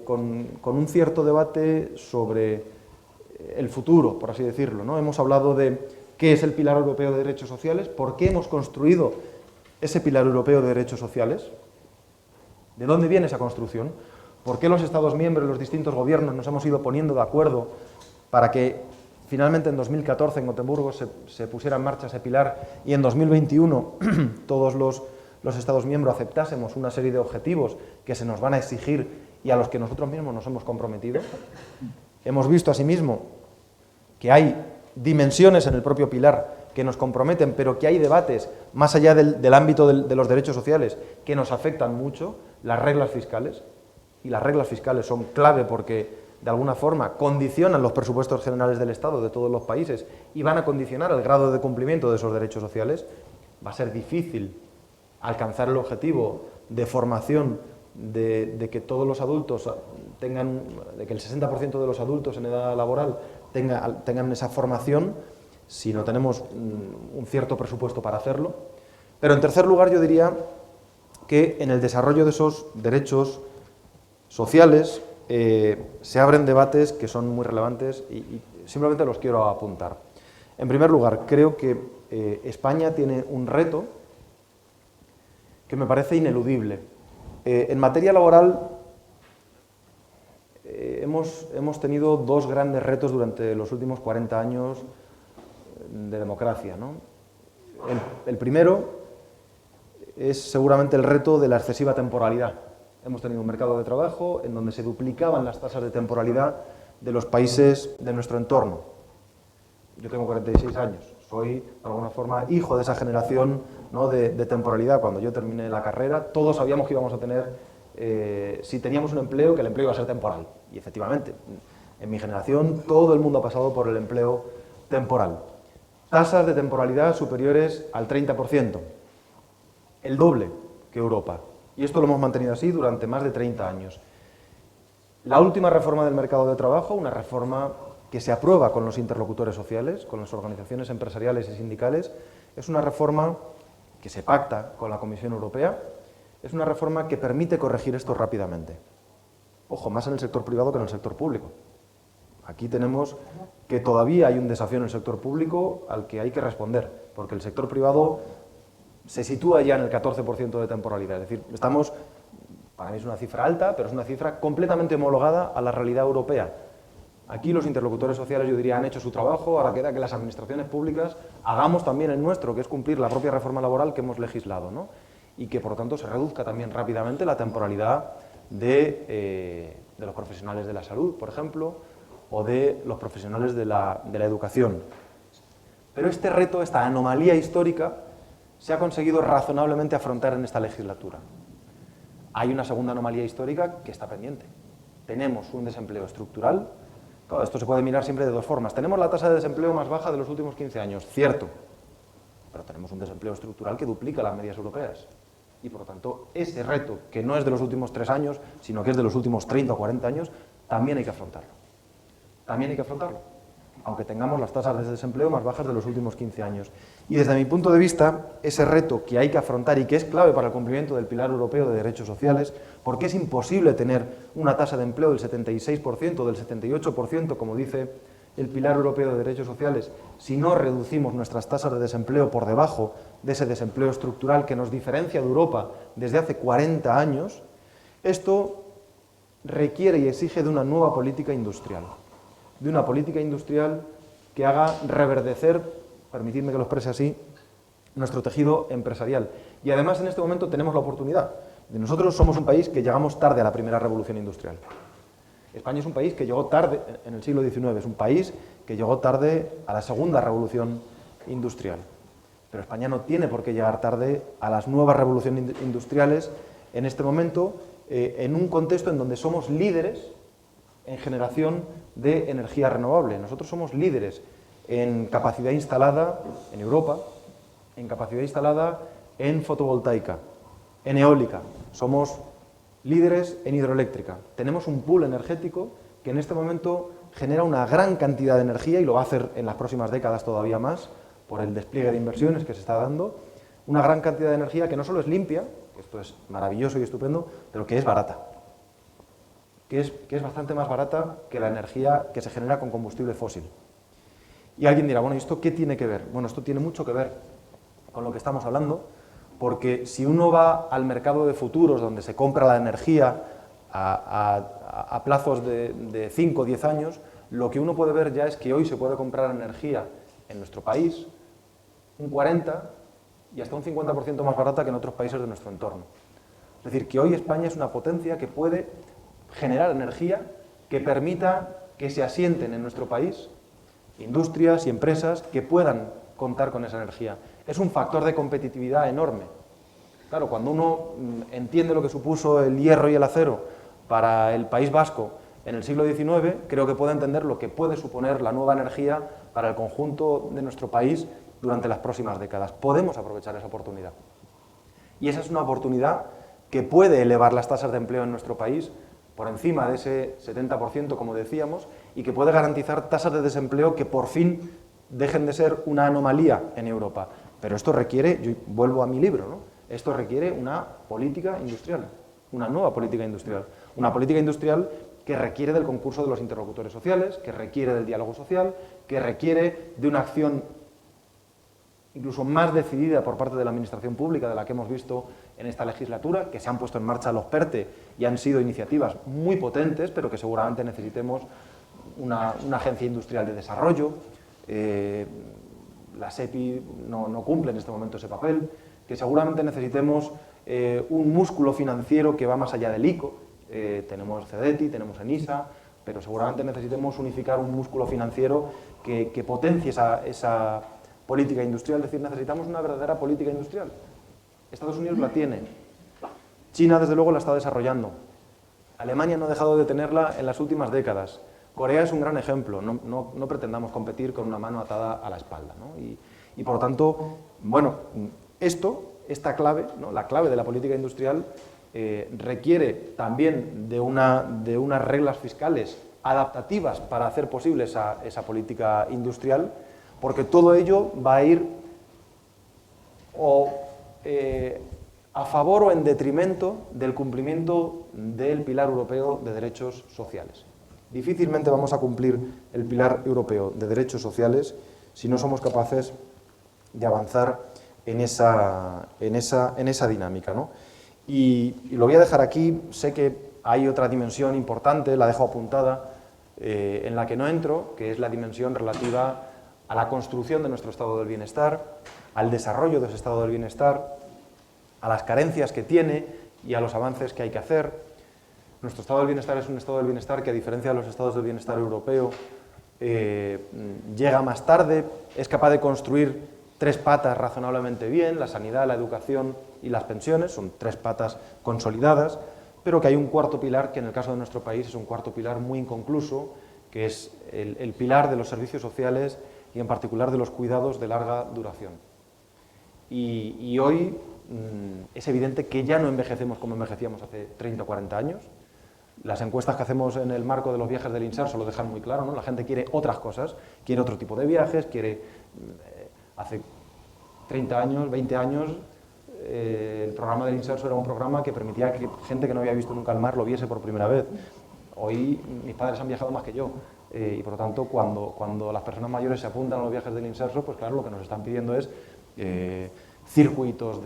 B: con un cierto debate sobre el futuro, por así decirlo, ¿no? Hemos hablado de qué es el pilar europeo de derechos sociales, por qué hemos construido ese pilar europeo de derechos sociales, de dónde viene esa construcción, por qué los Estados miembros, los distintos gobiernos nos hemos ido poniendo de acuerdo para que finalmente en 2014 en Gotemburgo se pusiera en marcha ese pilar y en 2021 todos los Estados miembros aceptásemos una serie de objetivos que se nos van a exigir y a los que nosotros mismos nos hemos comprometido. Hemos visto asimismo que hay dimensiones en el propio pilar que nos comprometen, pero que hay debates más allá del ámbito de los derechos sociales que nos afectan mucho, las reglas fiscales, y las reglas fiscales son clave porque de alguna forma condicionan los presupuestos generales del Estado de todos los países y van a condicionar el grado de cumplimiento de esos derechos sociales. Va a ser difícil alcanzar el objetivo de formación de que todos los adultos tengan, de que el 60% de los adultos en edad laboral tengan esa formación, si no tenemos un cierto presupuesto para hacerlo. Pero en tercer lugar yo diría que en el desarrollo de esos derechos sociales se abren debates que son muy relevantes y simplemente los quiero apuntar. En primer lugar, creo que España tiene un reto que me parece ineludible. En materia laboral hemos tenido dos grandes retos durante los últimos 40 años de democracia, ¿no? El primero es seguramente el reto de la excesiva temporalidad. Hemos tenido un mercado de trabajo en donde se duplicaban las tasas de temporalidad de los países de nuestro entorno. Yo tengo 46 años, soy de alguna forma hijo de esa generación, ¿no?, de temporalidad. Cuando yo terminé la carrera, todos sabíamos que íbamos a tener, si teníamos un empleo, que el empleo iba a ser temporal. Y efectivamente, en mi generación todo el mundo ha pasado por el empleo temporal. Tasas de temporalidad superiores al 30%, el doble que Europa. Y esto lo hemos mantenido así durante más de 30 años. La última reforma del mercado de trabajo, una reforma que se aprueba con los interlocutores sociales, con las organizaciones empresariales y sindicales, es una reforma que se pacta con la Comisión Europea, es una reforma que permite corregir esto rápidamente. Ojo, más en el sector privado que en el sector público. Aquí tenemos que todavía hay un desafío en el sector público al que hay que responder, porque el sector privado se sitúa ya en el 14% de temporalidad. Es decir, estamos, para mí es una cifra alta, pero es una cifra completamente homologada a la realidad europea. Aquí los interlocutores sociales, yo diría, han hecho su trabajo, ahora queda que las administraciones públicas hagamos también el nuestro, que es cumplir la propia reforma laboral que hemos legislado, ¿no? Y que, por lo tanto, se reduzca también rápidamente la temporalidad de los profesionales de la salud, por ejemplo, o de los profesionales de la educación. Pero este reto, esta anomalía histórica, se ha conseguido razonablemente afrontar en esta legislatura. Hay una segunda anomalía histórica que está pendiente. Tenemos un desempleo estructural. Claro, esto se puede mirar siempre de dos formas. Tenemos la tasa de desempleo más baja de los últimos 15 años, cierto, pero tenemos un desempleo estructural que duplica las medias europeas. Y por lo tanto, ese reto, que no es de los últimos 3 años, sino que es de los últimos 30 o 40 años, también hay que afrontarlo. También hay que afrontarlo, aunque tengamos las tasas de desempleo más bajas de los últimos 15 años. Y desde mi punto de vista, ese reto que hay que afrontar y que es clave para el cumplimiento del Pilar Europeo de Derechos Sociales, porque es imposible tener una tasa de empleo del 76%, del 78%, como dice el Pilar Europeo de Derechos Sociales, si no reducimos nuestras tasas de desempleo por debajo de ese desempleo estructural que nos diferencia de Europa desde hace 40 años, esto requiere y exige de una nueva política industrial. De una política industrial que haga reverdecer, permitidme que lo exprese así, nuestro tejido empresarial. Y además en este momento tenemos la oportunidad. Nosotros somos un país que llegamos tarde a la primera revolución industrial. España es un país que llegó tarde en el siglo XIX, es un país que llegó tarde a la segunda revolución industrial. Pero España no tiene por qué llegar tarde a las nuevas revoluciones industriales en este momento, en un contexto en donde somos líderes en generación de energía renovable. Nosotros somos líderes en capacidad instalada en Europa, en capacidad instalada en fotovoltaica, en eólica. Somos líderes en hidroeléctrica. Tenemos un pool energético que en este momento genera una gran cantidad de energía y lo va a hacer en las próximas décadas todavía más por el despliegue de inversiones que se está dando. Una gran cantidad de energía que no solo es limpia, que esto es maravilloso y estupendo, pero que es barata. Que es bastante más barata que la energía que se genera con combustible fósil. Y alguien dirá, bueno, ¿y esto qué tiene que ver? Bueno, esto tiene mucho que ver con lo que estamos hablando, porque si uno va al mercado de futuros, donde se compra la energía a plazos de 5 o 10 años, lo que uno puede ver ya es que hoy se puede comprar energía en nuestro país un 40 y hasta un 50% más barata que en otros países de nuestro entorno. Es decir, que hoy España es una potencia que puede generar energía que permita que se asienten en nuestro país industrias y empresas que puedan contar con esa energía. Es un factor de competitividad enorme. Claro, cuando uno entiende lo que supuso el hierro y el acero para el País Vasco en el siglo XIX, creo que puede entender lo que puede suponer la nueva energía para el conjunto de nuestro país durante las próximas décadas. Podemos aprovechar esa oportunidad. Y esa es una oportunidad que puede elevar las tasas de empleo en nuestro país por encima de ese 70%, como decíamos, y que puede garantizar tasas de desempleo que por fin dejen de ser una anomalía en Europa. Pero esto requiere, yo vuelvo a mi libro, ¿no? Esto requiere una política industrial, una nueva política industrial. Una política industrial que requiere del concurso de los interlocutores sociales, que requiere del diálogo social, que requiere de una acción incluso más decidida por parte de la administración pública de la que hemos visto en esta legislatura, que se han puesto en marcha los PERTE y han sido iniciativas muy potentes, pero que seguramente necesitemos una agencia industrial de desarrollo. La SEPI no cumple en este momento ese papel, que seguramente necesitemos un músculo financiero que va más allá del ICO. Tenemos CEDETI, tenemos ENISA, pero seguramente necesitemos unificar un músculo financiero que potencie esa política industrial. Es decir, necesitamos una verdadera política industrial. Estados Unidos la tiene, China desde luego la está desarrollando, Alemania no ha dejado de tenerla en las últimas décadas, Corea es un gran ejemplo, no pretendamos competir con una mano atada a la espalda, ¿no? Y por lo tanto, bueno, esta clave, ¿no? La clave de la política industrial requiere también de unas reglas fiscales adaptativas para hacer posible esa política industrial, porque todo ello va a ir a favor o en detrimento del cumplimiento del pilar europeo de derechos sociales. Difícilmente vamos a cumplir el pilar europeo de derechos sociales si no somos capaces de avanzar en esa dinámica, ¿no? Y lo voy a dejar aquí. Sé que hay otra dimensión importante, la dejo apuntada, en la que no entro, que es la dimensión relativa a la construcción de nuestro estado del bienestar, al desarrollo de ese estado del bienestar, a las carencias que tiene y a los avances que hay que hacer. Nuestro estado del bienestar es un estado del bienestar que, a diferencia de los estados del bienestar europeo, llega más tarde, es capaz de construir 3 patas razonablemente bien: la sanidad, la educación y las pensiones. Son 3 patas consolidadas, pero que hay un cuarto pilar que en el caso de nuestro país es un cuarto pilar muy inconcluso, que es el pilar de los servicios sociales y en particular de los cuidados de larga duración. Y hoy es evidente que ya no envejecemos como envejecíamos hace 30 o 40 años. Las encuestas que hacemos en el marco de los viajes del Inserso lo dejan muy claro, ¿no? La gente quiere otras cosas, quiere otro tipo de viajes, hace 30 años, 20 años, el programa del Inserso era un programa que permitía que gente que no había visto nunca el mar lo viese por primera vez. Hoy mis padres han viajado más que yo. Y por lo tanto, cuando las personas mayores se apuntan a los viajes del Inserso, pues claro, lo que nos están pidiendo es circuitos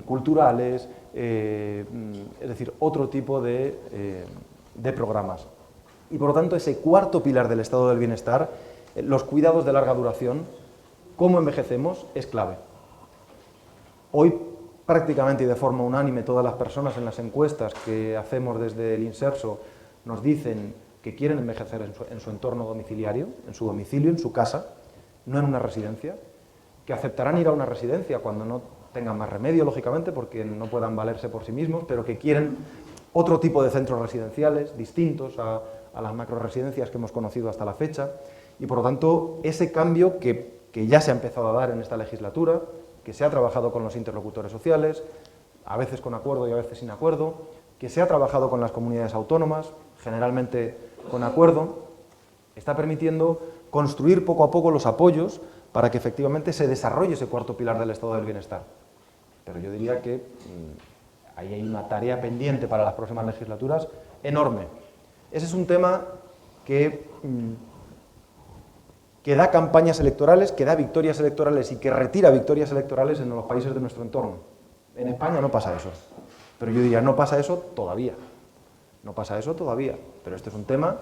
B: culturales, es decir, otro tipo de programas. Y por lo tanto, ese cuarto pilar del estado del bienestar, los cuidados de larga duración, cómo envejecemos, es clave. Hoy, prácticamente y de forma unánime, todas las personas en las encuestas que hacemos desde el Inserso nos dicen que quieren envejecer en su entorno domiciliario, en su domicilio, en su casa, no en una residencia, que aceptarán ir a una residencia cuando no tengan más remedio, lógicamente, porque no puedan valerse por sí mismos, pero que quieren otro tipo de centros residenciales distintos a las macroresidencias que hemos conocido hasta la fecha. Y por lo tanto, ese cambio que ya se ha empezado a dar en esta legislatura, que se ha trabajado con los interlocutores sociales, a veces con acuerdo y a veces sin acuerdo, que se ha trabajado con las comunidades autónomas, generalmente con acuerdo, está permitiendo construir poco a poco los apoyos para que efectivamente se desarrolle ese cuarto pilar del estado del bienestar. Pero yo diría que ahí hay una tarea pendiente para las próximas legislaturas enorme. Ese es un tema que da campañas electorales, que da victorias electorales y que retira victorias electorales en los países de nuestro entorno. En España no pasa eso, pero yo diría, no pasa eso todavía. No pasa eso todavía, pero este es un tema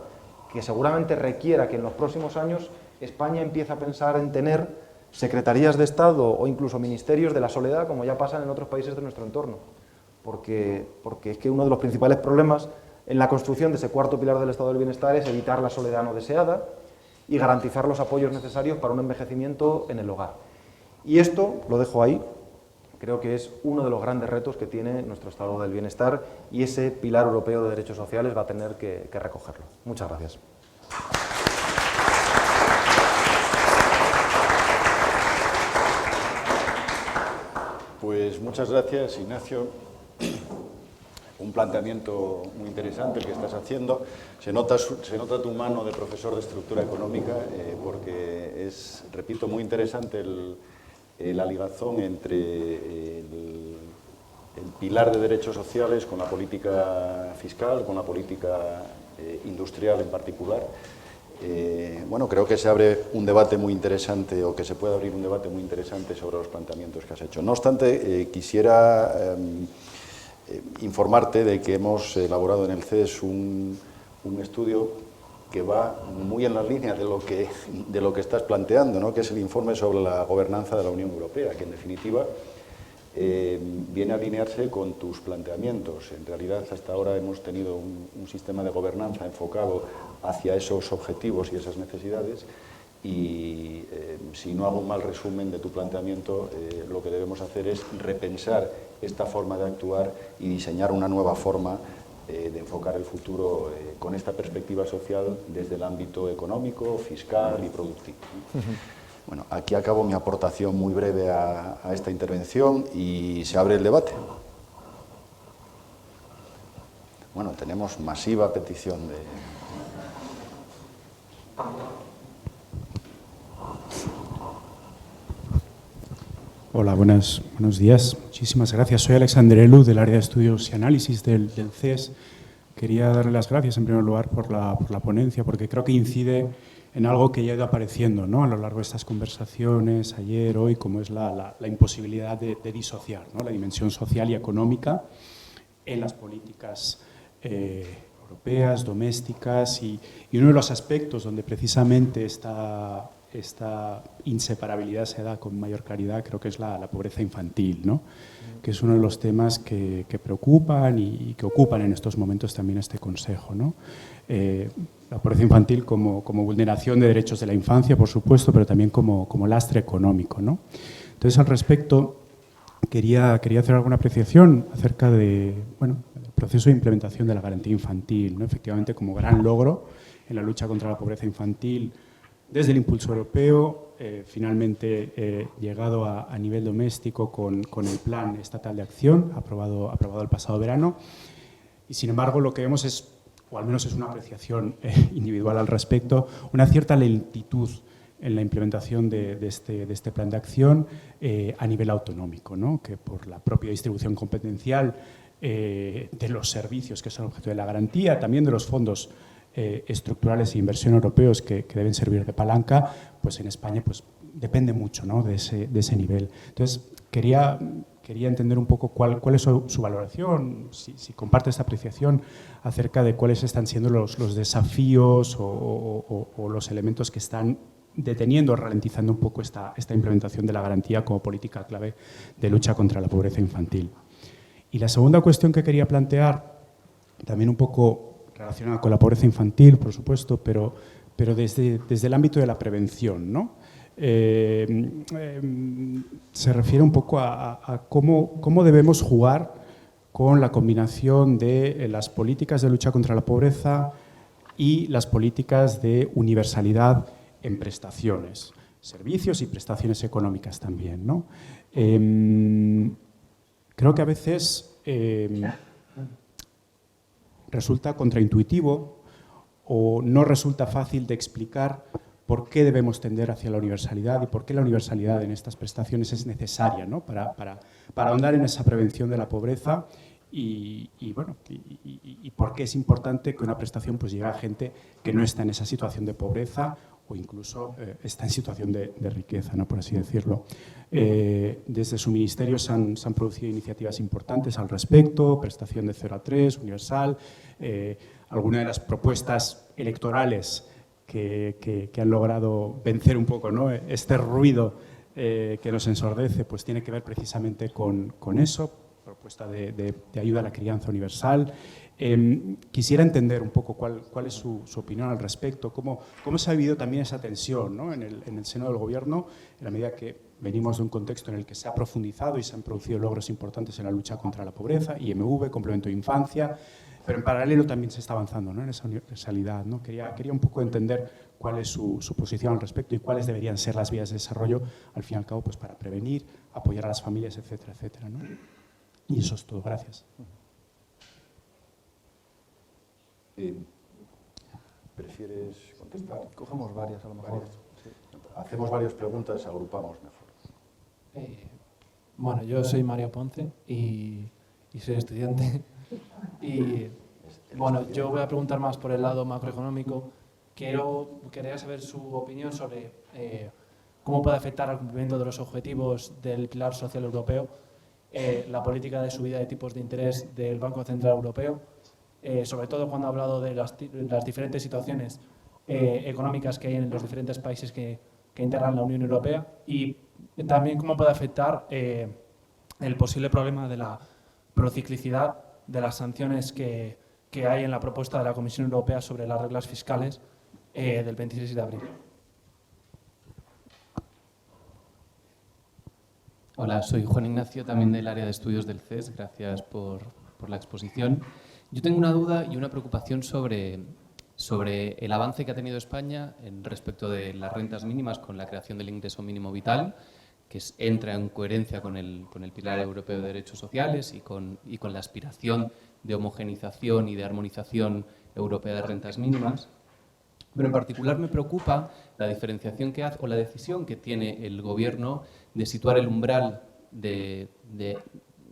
B: que seguramente requiera que en los próximos años España empiece a pensar en tener secretarías de Estado o incluso ministerios de la soledad, como ya pasan en otros países de nuestro entorno. Porque es que uno de los principales problemas en la construcción de ese cuarto pilar del estado del bienestar es evitar la soledad no deseada y garantizar los apoyos necesarios para un envejecimiento en el hogar. Y esto lo dejo ahí. Creo que es uno de los grandes retos que tiene nuestro estado del bienestar y ese pilar europeo de derechos sociales va a tener que recogerlo. Muchas gracias.
A: Pues muchas gracias, Ignacio. Un planteamiento muy interesante el que estás haciendo. Se nota tu mano de profesor de estructura económica porque es, repito, muy interesante la ligazón entre el pilar de derechos sociales con la política fiscal, con la política industrial en particular. Bueno, creo que se abre un debate muy interesante, o que se puede abrir un debate muy interesante sobre los planteamientos que has hecho. No obstante, quisiera informarte de que hemos elaborado en el CES un estudio que va muy en la línea de lo que estás planteando, ¿no? Que es el informe sobre la gobernanza de la Unión Europea, que en definitiva viene a alinearse con tus planteamientos. En realidad, hasta ahora hemos tenido un sistema de gobernanza enfocado hacia esos objetivos y esas necesidades, y si no hago un mal resumen de tu planteamiento, lo que debemos hacer es repensar esta forma de actuar y diseñar una nueva forma de enfocar el futuro con esta perspectiva social desde el ámbito económico, fiscal y productivo. Bueno, aquí acabo mi aportación muy breve a esta intervención y se abre el debate. Bueno, tenemos masiva petición de...
C: Hola, buenos días. Muchísimas gracias. Soy Alexander Elu, del área de estudios y análisis del CES. Quería darle las gracias, en primer lugar, por la ponencia, porque creo que incide en algo que ya ha ido apareciendo, ¿no?, a lo largo de estas conversaciones, ayer, hoy, como es la imposibilidad de disociar, ¿no?, la dimensión social y económica en las políticas europeas, domésticas, y uno de los aspectos donde precisamente esta inseparabilidad se da con mayor claridad, creo que es la pobreza infantil, ¿no?, que es uno de los temas que preocupan y que ocupan en estos momentos también este Consejo, ¿no? La pobreza infantil como vulneración de derechos de la infancia, por supuesto, pero también como lastre económico, ¿no? Entonces, al respecto, quería hacer alguna apreciación acerca del proceso de implementación de la garantía infantil, ¿no? Efectivamente, como gran logro en la lucha contra la pobreza infantil, desde el impulso europeo, finalmente llegado a nivel doméstico con el Plan Estatal de Acción, aprobado el pasado verano. Y, sin embargo, lo que vemos es, o al menos es una apreciación individual al respecto, una cierta lentitud en la implementación de este plan de acción a nivel autonómico, ¿no?, que por la propia distribución competencial de los servicios que son objeto de la garantía, también de los fondos estructurales e inversión europeos que deben servir de palanca, pues en España pues depende mucho, ¿no?, de ese nivel. Entonces, quería entender un poco cuál es su valoración, si comparte esta apreciación acerca de cuáles están siendo los desafíos o los elementos que están deteniendo o ralentizando un poco esta implementación de la garantía como política clave de lucha contra la pobreza infantil. Y la segunda cuestión que quería plantear, también un poco relacionada con la pobreza infantil, por supuesto, pero desde el ámbito de la prevención, ¿no? Se refiere un poco a cómo debemos jugar con la combinación de las políticas de lucha contra la pobreza y las políticas de universalidad en prestaciones, servicios y prestaciones económicas también, ¿no? Creo que a veces resulta contraintuitivo o no resulta fácil de explicar por qué debemos tender hacia la universalidad y por qué la universalidad en estas prestaciones es necesaria, ¿no?, para ahondar en esa prevención de la pobreza y por qué es importante que una prestación pues llegue a gente que no está en esa situación de pobreza o incluso está en situación de riqueza, ¿no?, por así decirlo. Desde su ministerio se han producido iniciativas importantes al respecto, prestación de 0 a 3, universal, algunas de las propuestas electorales que han logrado vencer un poco, ¿no?, este ruido que nos ensordece, pues tiene que ver precisamente con eso, propuesta de ayuda a la crianza universal. Quisiera entender un poco cuál es su opinión al respecto, cómo se ha vivido también esa tensión, ¿no?, en el seno del Gobierno, en la medida que venimos de un contexto en el que se ha profundizado y se han producido logros importantes en la lucha contra la pobreza, IMV, complemento de infancia, Pero en paralelo también se está avanzando, ¿no?, en esa universalidad, ¿no? Quería un poco entender cuál es su posición al respecto y cuáles deberían ser las vías de desarrollo, al fin y al cabo, pues para prevenir, apoyar a las familias, etcétera, etcétera, ¿no? Y eso es todo. Gracias.
A: ¿Prefieres contestar?
B: Cogemos varias, a lo mejor.
A: Sí. Hacemos varias preguntas, agrupamos mejor.
D: Bueno, yo soy Mario Ponce y soy estudiante. Y bueno, yo voy a preguntar más por el lado macroeconómico. Quería saber su opinión sobre cómo puede afectar al cumplimiento de los objetivos del pilar social europeo la política de subida de tipos de interés del Banco Central Europeo, sobre todo cuando ha hablado de las diferentes situaciones económicas que hay en los diferentes países que integran la Unión Europea, y también cómo puede afectar el posible problema de la prociclicidad de las sanciones que hay en la propuesta de la Comisión Europea sobre las reglas fiscales del 26 de abril.
E: Hola, soy Juan Ignacio, también del área de estudios del CES. Gracias por la exposición. Yo tengo una duda y una preocupación sobre el avance que ha tenido España en respecto de las rentas mínimas con la creación del ingreso mínimo vital, que entra en coherencia con el Pilar Europeo de Derechos Sociales y con la aspiración de homogenización y de armonización europea de rentas mínimas. Pero en particular me preocupa la diferenciación que hace, o la decisión que tiene el Gobierno de situar el umbral de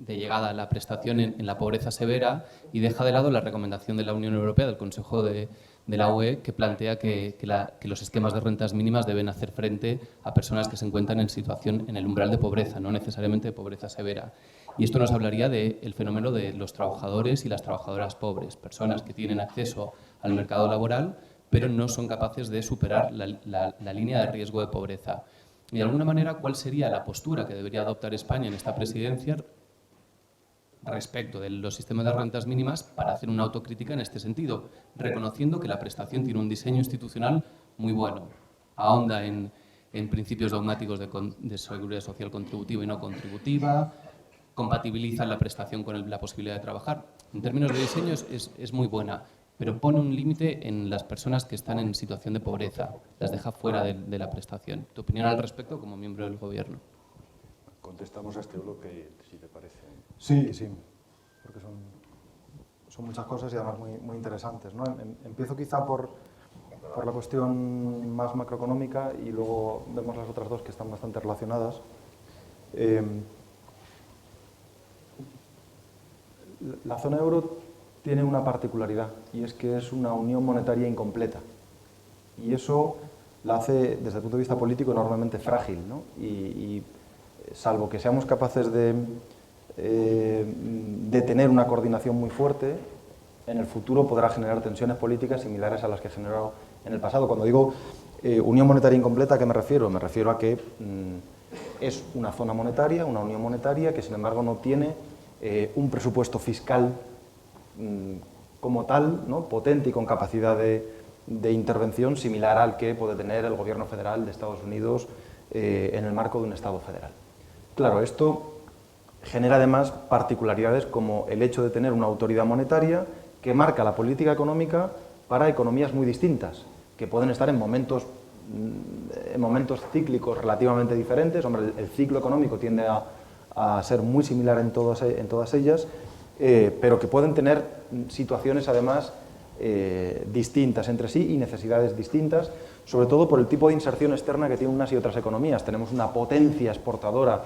E: llegada a la prestación en la pobreza severa, y deja de lado la recomendación de la Unión Europea, del Consejo de la UE, que plantea que los esquemas de rentas mínimas deben hacer frente a personas que se encuentran en situación en el umbral de pobreza, no necesariamente de pobreza severa. Y esto nos hablaría del fenómeno de los trabajadores y las trabajadoras pobres, personas que tienen acceso al mercado laboral, pero no son capaces de superar la línea de riesgo de pobreza. Y de alguna manera, ¿cuál sería la postura que debería adoptar España en esta presidencia respecto de los sistemas de rentas mínimas para hacer una autocrítica en este sentido, reconociendo que la prestación tiene un diseño institucional muy bueno, ahonda en principios dogmáticos de seguridad social contributiva y no contributiva, compatibiliza la prestación con la posibilidad de trabajar? En términos de diseño es muy buena, pero pone un límite en las personas que están en situación de pobreza, las deja fuera de la prestación. ¿Tu opinión al respecto como miembro del Gobierno?
A: Contestamos a este bloque, si te parece.
B: Sí, porque son muchas cosas y además muy interesantes, ¿no? Empiezo quizá por la cuestión más macroeconómica y luego vemos las otras dos que están bastante relacionadas. La zona euro tiene una particularidad, y es que es una unión monetaria incompleta, y eso la hace desde el punto de vista político enormemente frágil, ¿no? Y salvo que seamos capaces de tener una coordinación muy fuerte, en el futuro podrá generar tensiones políticas similares a las que generó en el pasado. Cuando digo unión monetaria incompleta, ¿a qué me refiero? Me refiero a que es una zona monetaria, una unión monetaria, que sin embargo no tiene un presupuesto fiscal como tal, ¿no?, potente y con capacidad de intervención similar al que puede tener el gobierno federal de Estados Unidos en el marco de un Estado federal. Claro, esto genera además particularidades como el hecho de tener una autoridad monetaria que marca la política económica para economías muy distintas, que pueden estar en momentos cíclicos relativamente diferentes. Hombre, el ciclo económico tiende a ser muy similar en todas ellas, pero que pueden tener situaciones además distintas entre sí y necesidades distintas, sobre todo por el tipo de inserción externa que tienen unas y otras economías. Tenemos una potencia exportadora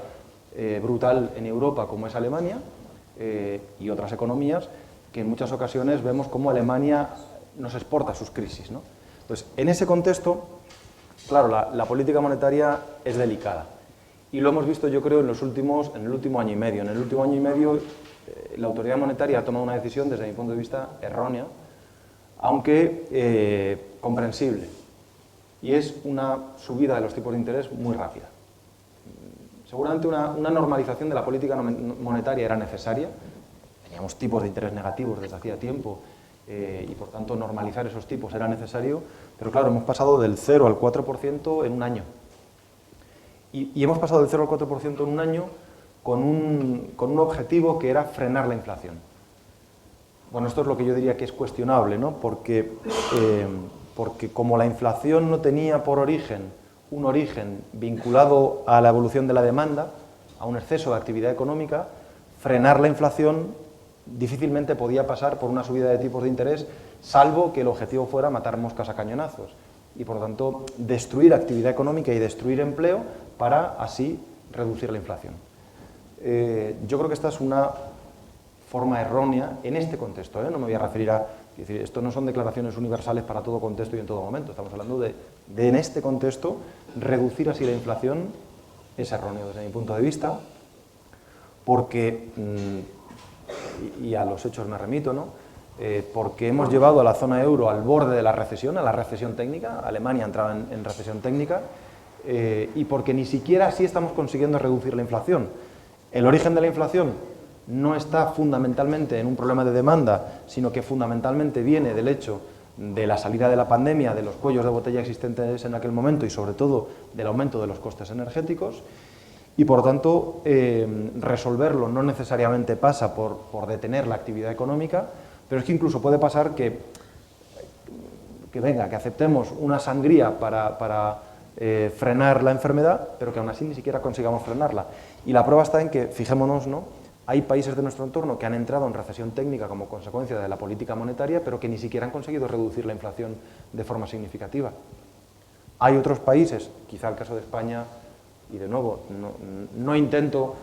B: brutal en Europa, como es Alemania, y otras economías que en muchas ocasiones vemos cómo Alemania nos exporta sus crisis, ¿no? Entonces, en ese contexto, claro, la política monetaria es delicada. Y lo hemos visto, yo creo, en el último año y medio. En el último año y medio, la autoridad monetaria ha tomado una decisión, desde mi punto de vista, errónea, aunque comprensible. Y es una subida de los tipos de interés muy rápida. Seguramente una normalización de la política monetaria era necesaria. Teníamos tipos de interés negativos desde hacía tiempo y, por tanto, normalizar esos tipos era necesario. Pero, claro, hemos pasado del 0 al 4% en un año. Y hemos pasado del 0 al 4% en un año con un objetivo que era frenar la inflación. Bueno, esto es lo que yo diría que es cuestionable, ¿no? Porque como la inflación no tenía por origen un origen vinculado a la evolución de la demanda, a un exceso de actividad económica, frenar la inflación difícilmente podía pasar por una subida de tipos de interés, salvo que el objetivo fuera matar moscas a cañonazos y, por lo tanto, destruir actividad económica y destruir empleo para así reducir la inflación. Yo creo que esta es una forma errónea en este contexto, no me voy a referir a... Es decir, esto no son declaraciones universales para todo contexto y en todo momento, estamos hablando de en este contexto, reducir así la inflación es erróneo desde mi punto de vista, porque, y a los hechos me remito, ¿no? Porque hemos llevado a la zona euro al borde de la recesión, a la recesión técnica, Alemania entraba en recesión técnica, y porque ni siquiera así estamos consiguiendo reducir la inflación. El origen de la inflación no está fundamentalmente en un problema de demanda, sino que fundamentalmente viene del hecho de la salida de la pandemia, de los cuellos de botella existentes en aquel momento y sobre todo del aumento de los costes energéticos, y por tanto resolverlo no necesariamente pasa por detener la actividad económica, pero es que incluso puede pasar que aceptemos una sangría para frenar la enfermedad, pero que aún así ni siquiera consigamos frenarla. Y la prueba está en que, fijémonos, ¿no?, hay países de nuestro entorno que han entrado en recesión técnica como consecuencia de la política monetaria, pero que ni siquiera han conseguido reducir la inflación de forma significativa. Hay otros países, quizá el caso de España, y de nuevo, no intento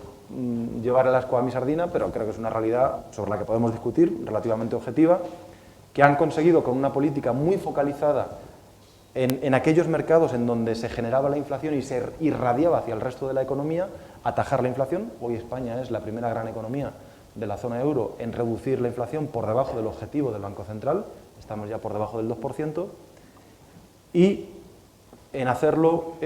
B: llevar el ascua a mi sardina, pero creo que es una realidad sobre la que podemos discutir, relativamente objetiva, que han conseguido con una política muy focalizada en aquellos mercados en donde se generaba la inflación y se irradiaba hacia el resto de la economía, atajar la inflación. Hoy España es la primera gran economía de la zona euro en reducir la inflación por debajo del objetivo del Banco Central, estamos ya por debajo del 2%, y en hacerlo, y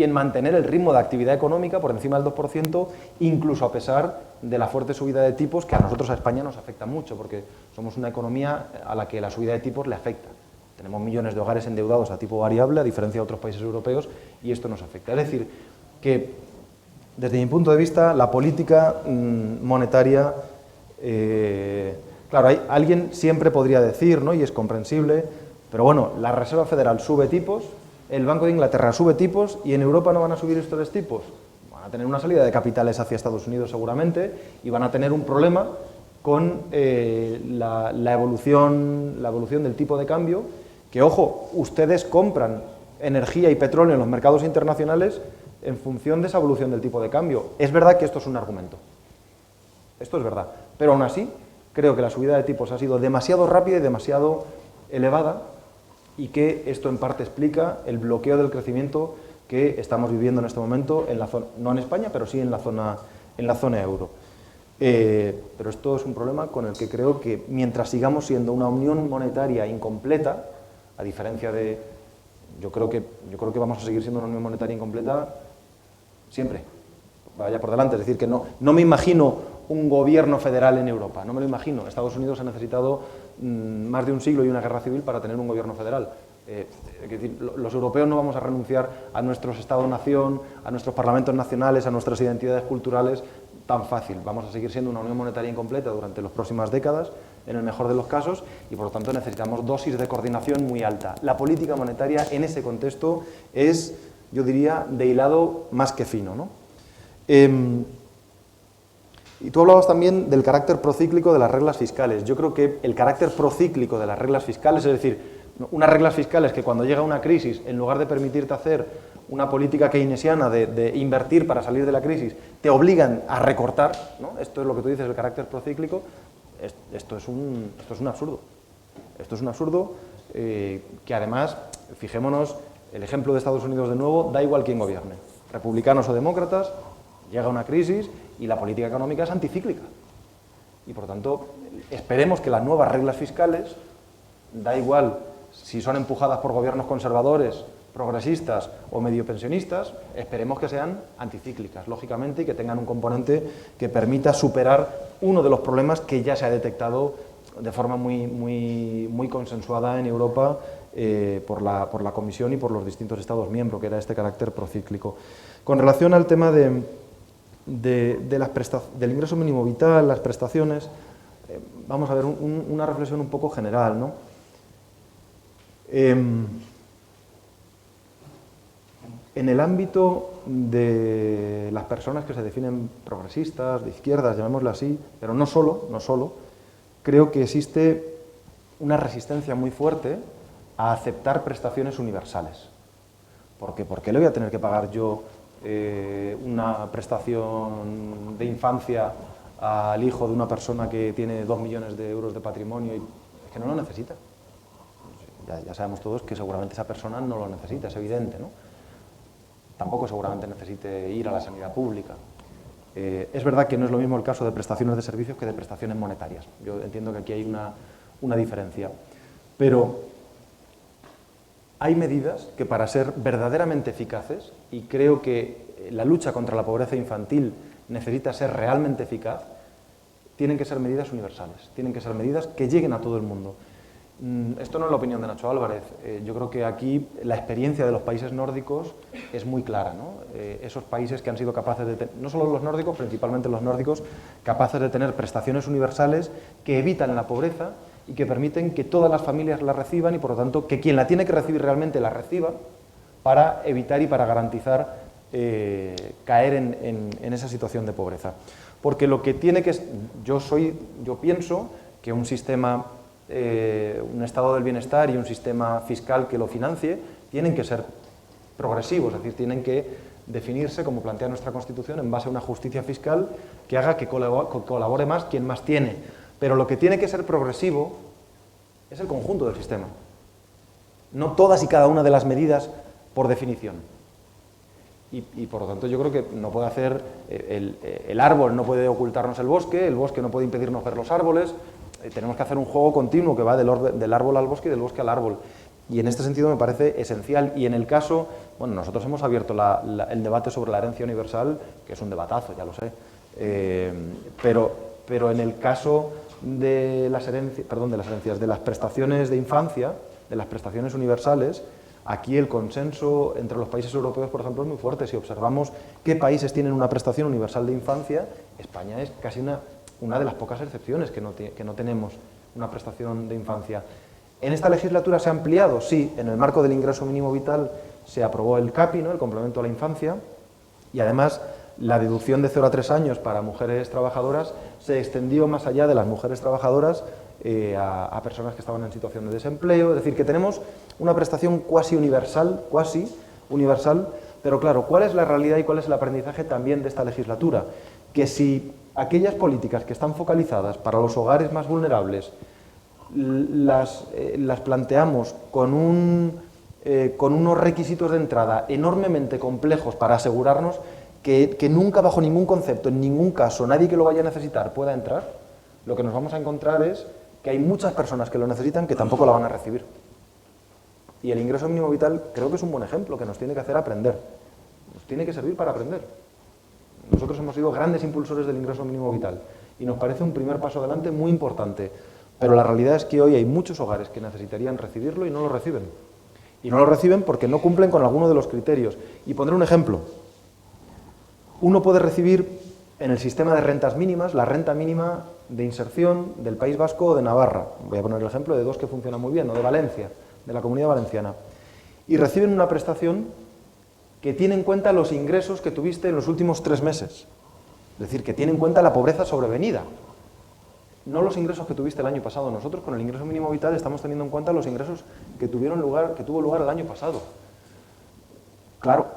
B: en mantener el ritmo de actividad económica por encima del 2%, incluso a pesar de la fuerte subida de tipos que a nosotros, a España, nos afecta mucho, porque somos una economía a la que la subida de tipos le afecta. Tenemos millones de hogares endeudados a tipo variable, a diferencia de otros países europeos, y esto nos afecta. Es decir, que desde mi punto de vista, la política monetaria, claro, alguien siempre podría decir, ¿no?, y es comprensible, pero bueno, la Reserva Federal sube tipos, el Banco de Inglaterra sube tipos y en Europa no van a subir estos tipos. Van a tener una salida de capitales hacia Estados Unidos seguramente y van a tener un problema con la evolución del tipo de cambio, que, ojo, ustedes compran energía y petróleo en los mercados internacionales en función de esa evolución del tipo de cambio. Es verdad que esto es un argumento, esto es verdad, pero aún así creo que la subida de tipos ha sido demasiado rápida y demasiado elevada, y que esto en parte explica el bloqueo del crecimiento que estamos viviendo en este momento, en la zona, no en España, pero sí en la zona euro. Pero esto es un problema con el que creo que mientras sigamos siendo una unión monetaria incompleta, a diferencia de... Yo creo que vamos a seguir siendo una unión monetaria incompleta siempre, vaya por delante. Es decir, que no me imagino un gobierno federal en Europa, no me lo imagino. Estados Unidos ha necesitado más de un siglo y una guerra civil para tener un gobierno federal. Es decir, los europeos no vamos a renunciar a nuestros Estados-nación, a nuestros parlamentos nacionales, a nuestras identidades culturales tan fácil. Vamos a seguir siendo una unión monetaria incompleta durante las próximas décadas, en el mejor de los casos, y por lo tanto necesitamos dosis de coordinación muy alta. La política monetaria en ese contexto es, yo diría, de hilado más que fino, ¿no? Y tú hablabas también del carácter procíclico de las reglas fiscales. Yo creo que el carácter procíclico de las reglas fiscales, es decir, unas reglas fiscales que cuando llega una crisis, en lugar de permitirte hacer una política keynesiana de invertir para salir de la crisis, te obligan a recortar, ¿no? Esto es lo que tú dices, el carácter procíclico. Esto es un absurdo. Esto es un absurdo que además, fijémonos, el ejemplo de Estados Unidos de nuevo, da igual quién gobierne, republicanos o demócratas, llega una crisis y la política económica es anticíclica. Y por tanto, esperemos que las nuevas reglas fiscales, da igual si son empujadas por gobiernos conservadores, progresistas o medio pensionistas, esperemos que sean anticíclicas, lógicamente, y que tengan un componente que permita superar uno de los problemas que ya se ha detectado de forma muy consensuada en Europa por la Comisión y por los distintos Estados miembros, que era este carácter procíclico. Con relación al tema de del ingreso mínimo vital, las prestaciones, vamos a ver una reflexión un poco general, ¿no? En el ámbito de las personas que se definen progresistas, de izquierdas, llamémoslo así, pero no solo, creo que existe una resistencia muy fuerte a aceptar prestaciones universales. ¿Por qué? ¿Por qué le voy a tener que pagar yo una prestación de infancia al hijo de una persona que tiene 2 millones de euros de patrimonio y que no lo necesita? Ya sabemos todos que seguramente esa persona no lo necesita, es evidente, ¿no? Tampoco seguramente necesite ir a la sanidad pública. Es verdad que no es lo mismo el caso de prestaciones de servicios que de prestaciones monetarias. Yo entiendo que aquí hay una diferencia. Pero hay medidas que para ser verdaderamente eficaces, y creo que la lucha contra la pobreza infantil necesita ser realmente eficaz, tienen que ser medidas universales, tienen que ser medidas que lleguen a todo el mundo. Esto no es la opinión de Nacho Álvarez. Yo creo que aquí la experiencia de los países nórdicos es muy clara, ¿no? Esos países que han sido capaces de tener, no solo los nórdicos, principalmente los nórdicos, capaces de tener prestaciones universales que evitan la pobreza y que permiten que todas las familias la reciban y, por lo tanto, que quien la tiene que recibir realmente la reciba para evitar y para garantizar caer en esa situación de pobreza. Porque lo que tiene que... Yo pienso que un sistema... un estado del bienestar y un sistema fiscal que lo financie tienen que ser progresivos, es decir, tienen que definirse, como plantea nuestra Constitución, en base a una justicia fiscal que haga que colabore más quien más tiene. Pero lo que tiene que ser progresivo es el conjunto del sistema, no todas y cada una de las medidas por definición. Y por lo tanto yo creo que no puede hacer, el árbol no puede ocultarnos el bosque no puede impedirnos ver los árboles. Tenemos que hacer un juego continuo que va del árbol al bosque y del bosque al árbol. Y en este sentido me parece esencial. Y en el caso, bueno, nosotros hemos abierto el debate sobre la herencia universal, que es un debatazo, ya lo sé. Pero en el caso de las prestaciones de infancia, de las prestaciones universales, aquí el consenso entre los países europeos, por ejemplo, es muy fuerte. Si observamos qué países tienen una prestación universal de infancia, España es casi una de las pocas excepciones que no tenemos una prestación de infancia. ¿En esta legislatura se ha ampliado? Sí, en el marco del ingreso mínimo vital se aprobó el CAPI, ¿no?, el complemento a la infancia, y además la deducción de 0 a 3 años para mujeres trabajadoras se extendió más allá de las mujeres trabajadoras a personas que estaban en situación de desempleo. Es decir, que tenemos una prestación cuasi universal, pero claro, ¿cuál es la realidad y cuál es el aprendizaje también de esta legislatura? Que si aquellas políticas que están focalizadas para los hogares más vulnerables las planteamos con unos requisitos de entrada enormemente complejos para asegurarnos que nunca, bajo ningún concepto, en ningún caso, nadie que lo vaya a necesitar pueda entrar, lo que nos vamos a encontrar es que hay muchas personas que lo necesitan que tampoco la van a recibir. Y el ingreso mínimo vital creo que es un buen ejemplo que nos tiene que hacer aprender, nos tiene que servir para aprender. Nosotros hemos sido grandes impulsores del ingreso mínimo vital y nos parece un primer paso adelante muy importante, pero la realidad es que hoy hay muchos hogares que necesitarían recibirlo y no lo reciben. Y no lo reciben porque no cumplen con alguno de los criterios. Y pondré un ejemplo. Uno puede recibir en el sistema de rentas mínimas la renta mínima de inserción del País Vasco o de Navarra. Voy a poner el ejemplo de dos que funcionan muy bien, o de Valencia, de la Comunidad Valenciana. Y reciben una prestación que tiene en cuenta los ingresos que tuviste en los últimos 3 meses. Es decir, que tiene en cuenta la pobreza sobrevenida. No los ingresos que tuviste el año pasado. Nosotros con el ingreso mínimo vital estamos teniendo en cuenta los ingresos que tuvo lugar el año pasado. Claro,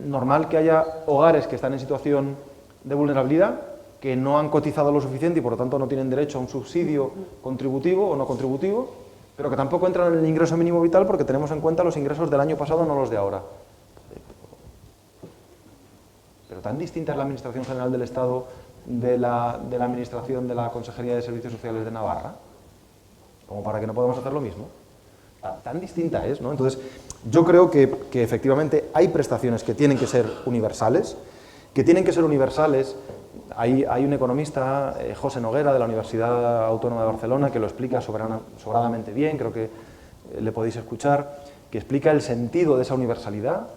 B: normal que haya hogares que están en situación de vulnerabilidad, que no han cotizado lo suficiente y por lo tanto no tienen derecho a un subsidio contributivo o no contributivo, pero que tampoco entran en el ingreso mínimo vital porque tenemos en cuenta los ingresos del año pasado, no los de ahora. Pero tan distinta es la Administración General del Estado de la Administración de la Consejería de Servicios Sociales de Navarra, como para que no podamos hacer lo mismo. Tan distinta es, ¿no? Entonces, yo creo que efectivamente hay prestaciones que tienen que ser universales, Hay un economista, José Noguera, de la Universidad Autónoma de Barcelona, que lo explica sobradamente bien, creo que le podéis escuchar, que explica el sentido de esa universalidad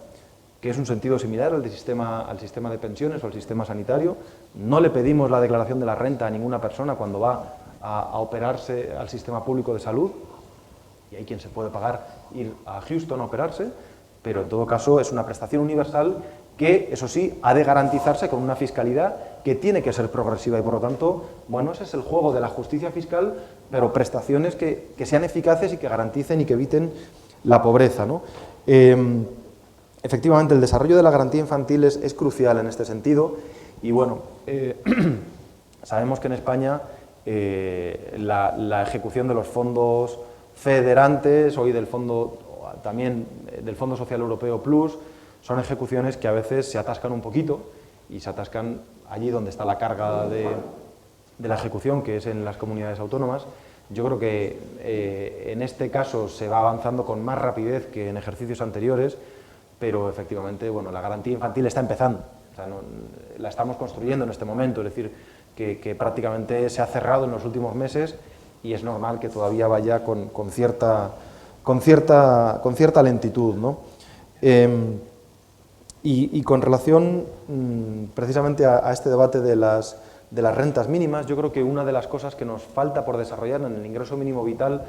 B: que es un sentido similar al sistema de pensiones o al sistema sanitario. No le pedimos la declaración de la renta a ninguna persona cuando va a operarse al sistema público de salud, y hay quien se puede pagar ir a Houston a operarse, pero en todo caso es una prestación universal que, eso sí, ha de garantizarse con una fiscalidad que tiene que ser progresiva y, por lo tanto, bueno, ese es el juego de la justicia fiscal, pero prestaciones que sean eficaces y que garanticen y que eviten la pobreza, ¿no? Efectivamente, el desarrollo de la garantía infantil es crucial en este sentido y, bueno, sabemos que en España la ejecución de los fondos federantes, hoy también del Fondo Social Europeo Plus, son ejecuciones que a veces se atascan un poquito y se atascan allí donde está la carga de la ejecución, que es en las comunidades autónomas. Yo creo que en este caso se va avanzando con más rapidez que en ejercicios anteriores, pero efectivamente, bueno, la garantía infantil está empezando, o sea, la estamos construyendo en este momento, es decir, que prácticamente se ha cerrado en los últimos meses y es normal que todavía vaya con cierta lentitud, ¿no? Y con relación precisamente a este debate de las rentas mínimas, yo creo que una de las cosas que nos falta por desarrollar en el ingreso mínimo vital,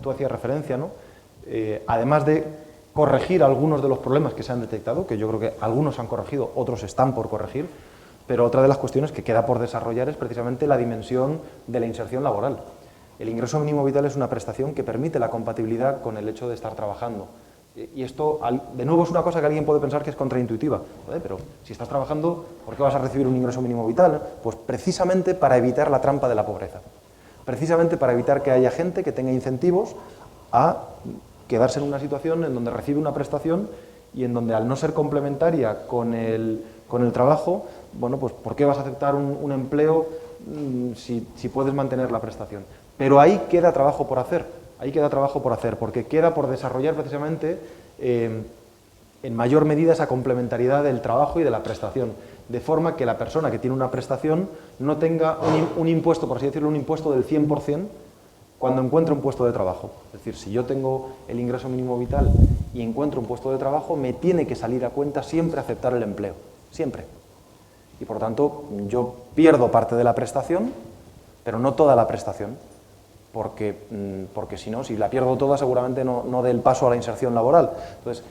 B: tú hacías referencia, ¿no? Además de corregir algunos de los problemas que se han detectado, que yo creo que algunos se han corregido, otros están por corregir, pero otra de las cuestiones que queda por desarrollar es precisamente la dimensión de la inserción laboral. El ingreso mínimo vital es una prestación que permite la compatibilidad con el hecho de estar trabajando. Y esto, de nuevo, es una cosa que alguien puede pensar que es contraintuitiva. Pero si estás trabajando, ¿por qué vas a recibir un ingreso mínimo vital? Pues precisamente para evitar la trampa de la pobreza. Precisamente para evitar que haya gente que tenga incentivos a quedarse en una situación en donde recibe una prestación y en donde, al no ser complementaria con el trabajo, bueno, pues ¿por qué vas a aceptar un empleo si puedes mantener la prestación? Pero ahí queda trabajo por hacer, porque queda por desarrollar precisamente en mayor medida esa complementariedad del trabajo y de la prestación, de forma que la persona que tiene una prestación no tenga un impuesto, por así decirlo, un impuesto del 100%, cuando encuentre un puesto de trabajo. Es decir, si yo tengo el ingreso mínimo vital y encuentro un puesto de trabajo, me tiene que salir a cuenta siempre aceptar el empleo, siempre. Y por tanto, yo pierdo parte de la prestación, pero no toda la prestación, porque si no, si la pierdo toda, seguramente no dé el paso a la inserción laboral. Entonces,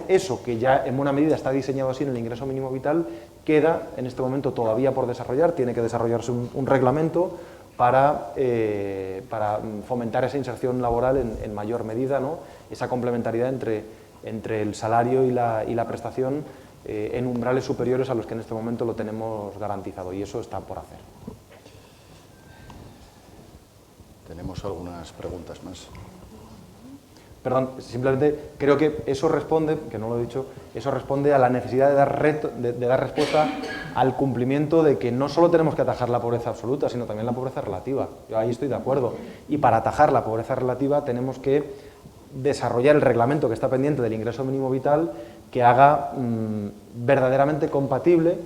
B: eso que ya en buena medida está diseñado así en el ingreso mínimo vital, queda en este momento todavía por desarrollar, tiene que desarrollarse un reglamento para fomentar esa inserción laboral en mayor medida, ¿no? Esa complementariedad entre el salario y la prestación en umbrales superiores a los que en este momento lo tenemos garantizado, y eso está por hacer.
A: Tenemos algunas preguntas más.
B: Perdón, simplemente creo que eso responde, que no lo he dicho, eso responde a la necesidad de dar respuesta al cumplimiento de que no solo tenemos que atajar la pobreza absoluta, sino también la pobreza relativa. Yo ahí estoy de acuerdo. Y para atajar la pobreza relativa tenemos que desarrollar el reglamento que está pendiente del ingreso mínimo vital, que haga verdaderamente compatible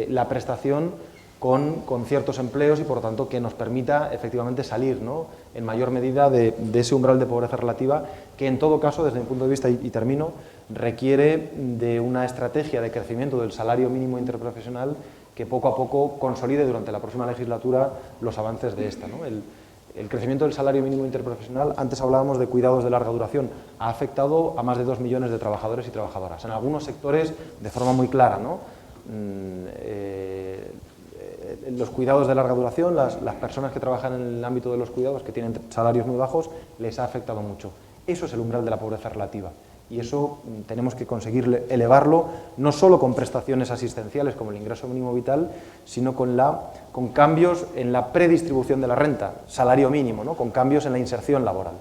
B: la prestación con ciertos empleos y, por lo tanto, que nos permita efectivamente salir, ¿no?, en mayor medida de ese umbral de pobreza relativa, que en todo caso, desde mi punto de vista, y termino, requiere de una estrategia de crecimiento del salario mínimo interprofesional que poco a poco consolide durante la próxima legislatura los avances de esta, ¿no? El crecimiento del salario mínimo interprofesional, antes hablábamos de cuidados de larga duración, ha afectado a más de 2 millones de trabajadores y trabajadoras, en algunos sectores de forma muy clara, ¿no? Los cuidados de larga duración, las personas que trabajan en el ámbito de los cuidados, que tienen salarios muy bajos, les ha afectado mucho. Eso es el umbral de la pobreza relativa, y eso tenemos que conseguir elevarlo, no solo con prestaciones asistenciales como el ingreso mínimo vital, sino con cambios en la predistribución de la renta, salario mínimo, ¿no?, con cambios en la inserción laboral.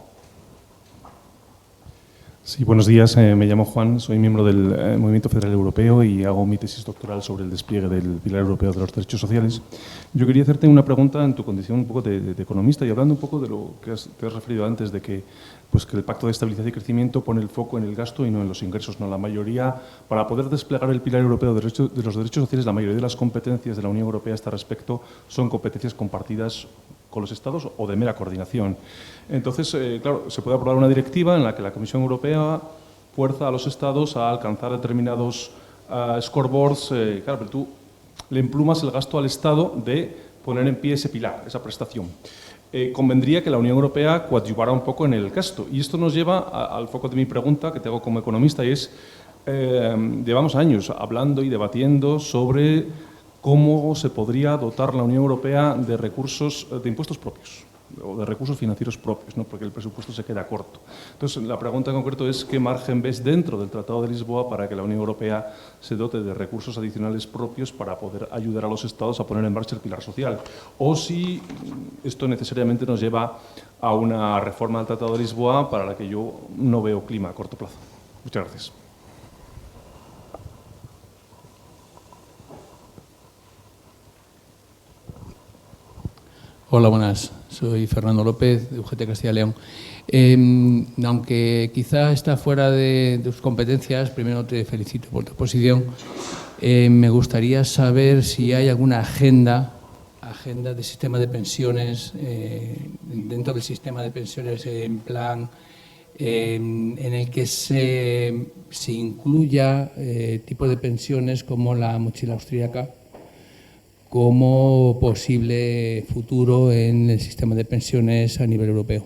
F: Sí, buenos días. Me llamo Juan, soy miembro del Movimiento Federal Europeo y hago mi tesis doctoral sobre el despliegue del Pilar Europeo de los Derechos Sociales. Yo quería hacerte una pregunta en tu condición un poco de economista y hablando un poco de lo que te has referido antes, de que el Pacto de Estabilidad y Crecimiento pone el foco en el gasto y no en los ingresos. No, la mayoría, para poder desplegar el Pilar Europeo de los Derechos Sociales, la mayoría de las competencias de la Unión Europea a este respecto son competencias compartidas con los Estados o de mera coordinación. Entonces, claro, se puede aprobar una directiva en la que la Comisión Europea fuerza a los estados a alcanzar determinados scoreboards. Claro, pero tú le emplumas el gasto al Estado de poner en pie ese pilar, esa prestación. Convendría que la Unión Europea coadyuvara un poco en el gasto. Y esto nos lleva al foco de mi pregunta, que te hago como economista, y es, llevamos años hablando y debatiendo sobre cómo se podría dotar la Unión Europea de recursos, de impuestos propios, o de recursos financieros propios, ¿no? Porque el presupuesto se queda corto. Entonces, la pregunta en concreto es qué margen ves dentro del Tratado de Lisboa para que la Unión Europea se dote de recursos adicionales propios para poder ayudar a los Estados a poner en marcha el pilar social. O si esto necesariamente nos lleva a una reforma del Tratado de Lisboa para la que yo no veo clima a corto plazo. Muchas gracias.
G: Hola, buenas. Soy Fernando López, de UGT Castilla y León. Aunque quizá está fuera de tus competencias, primero te felicito por tu exposición. Me gustaría saber si hay alguna agenda de sistema de pensiones, dentro del sistema de pensiones, en plan en el que se incluya tipos de pensiones como la mochila austríaca, como posible futuro en el sistema de pensiones a nivel europeo.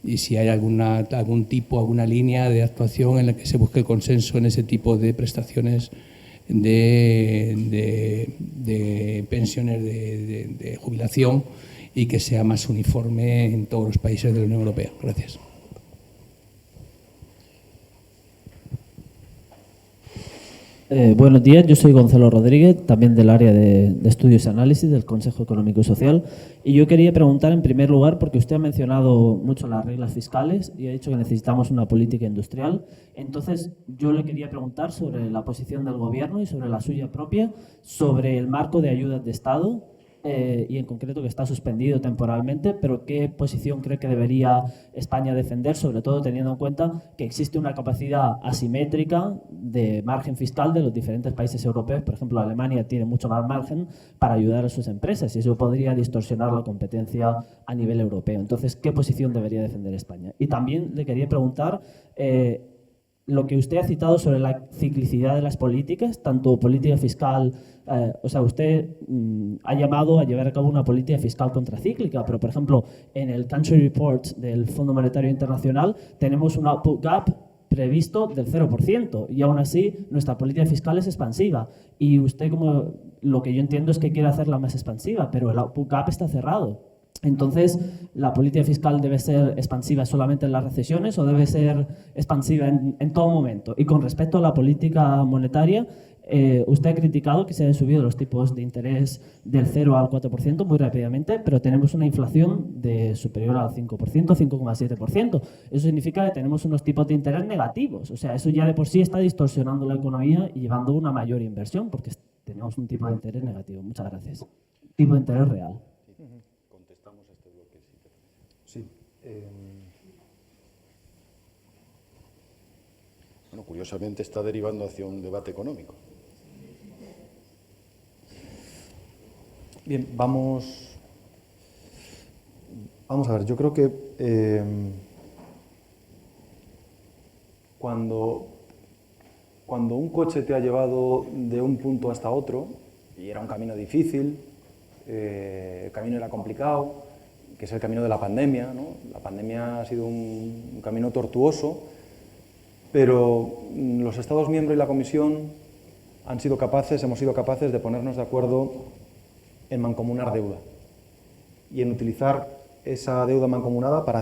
G: Y si hay algún tipo, alguna línea de actuación en la que se busque el consenso en ese tipo de prestaciones de pensiones de jubilación y que sea más uniforme en todos los países de la Unión Europea. Gracias.
H: Buenos días, yo soy Gonzalo Rodríguez, también del área de estudios y análisis del Consejo Económico y Social. Y yo quería preguntar en primer lugar, porque usted ha mencionado mucho las reglas fiscales y ha dicho que necesitamos una política industrial. Entonces, yo le quería preguntar sobre la posición del Gobierno y sobre la suya propia, sobre el marco de ayudas de Estado, y en concreto que está suspendido temporalmente, pero ¿qué posición cree que debería España defender, sobre todo teniendo en cuenta que existe una capacidad asimétrica de margen fiscal de los diferentes países europeos? Por ejemplo, Alemania tiene mucho más margen para ayudar a sus empresas y eso podría distorsionar la competencia a nivel europeo. Entonces, ¿qué posición debería defender España? Y también le quería preguntar lo que usted ha citado sobre la ciclicidad de las políticas, tanto política fiscal, usted ha llamado a llevar a cabo una política fiscal contracíclica, pero por ejemplo, en el Country Report del Fondo Monetario Internacional tenemos un output gap previsto del 0% y aún así nuestra política fiscal es expansiva y usted, como lo que yo entiendo es que quiere hacerla más expansiva, pero el output gap está cerrado. Entonces, ¿la política fiscal debe ser expansiva solamente en las recesiones o debe ser expansiva en todo momento? Y con respecto a la política monetaria, usted ha criticado que se hayan subido los tipos de interés del 0 al 4% muy rápidamente, pero tenemos una inflación superior al 5%, 5,7%. Eso significa que tenemos unos tipos de interés negativos. O sea, eso ya de por sí está distorsionando la economía y llevando a una mayor inversión, porque tenemos un tipo de interés negativo. Muchas gracias. Tipo de interés real.
B: Sí.
A: Bueno, curiosamente está derivando hacia un debate económico.
B: Bien, vamos a ver. Yo creo que cuando un coche te ha llevado de un punto hasta otro, y era un camino difícil, el camino era complicado, que es el camino de la pandemia, ¿no? La pandemia ha sido un camino tortuoso, pero los Estados miembros y la Comisión hemos sido capaces de ponernos de acuerdo en mancomunar deuda y en utilizar esa deuda mancomunada para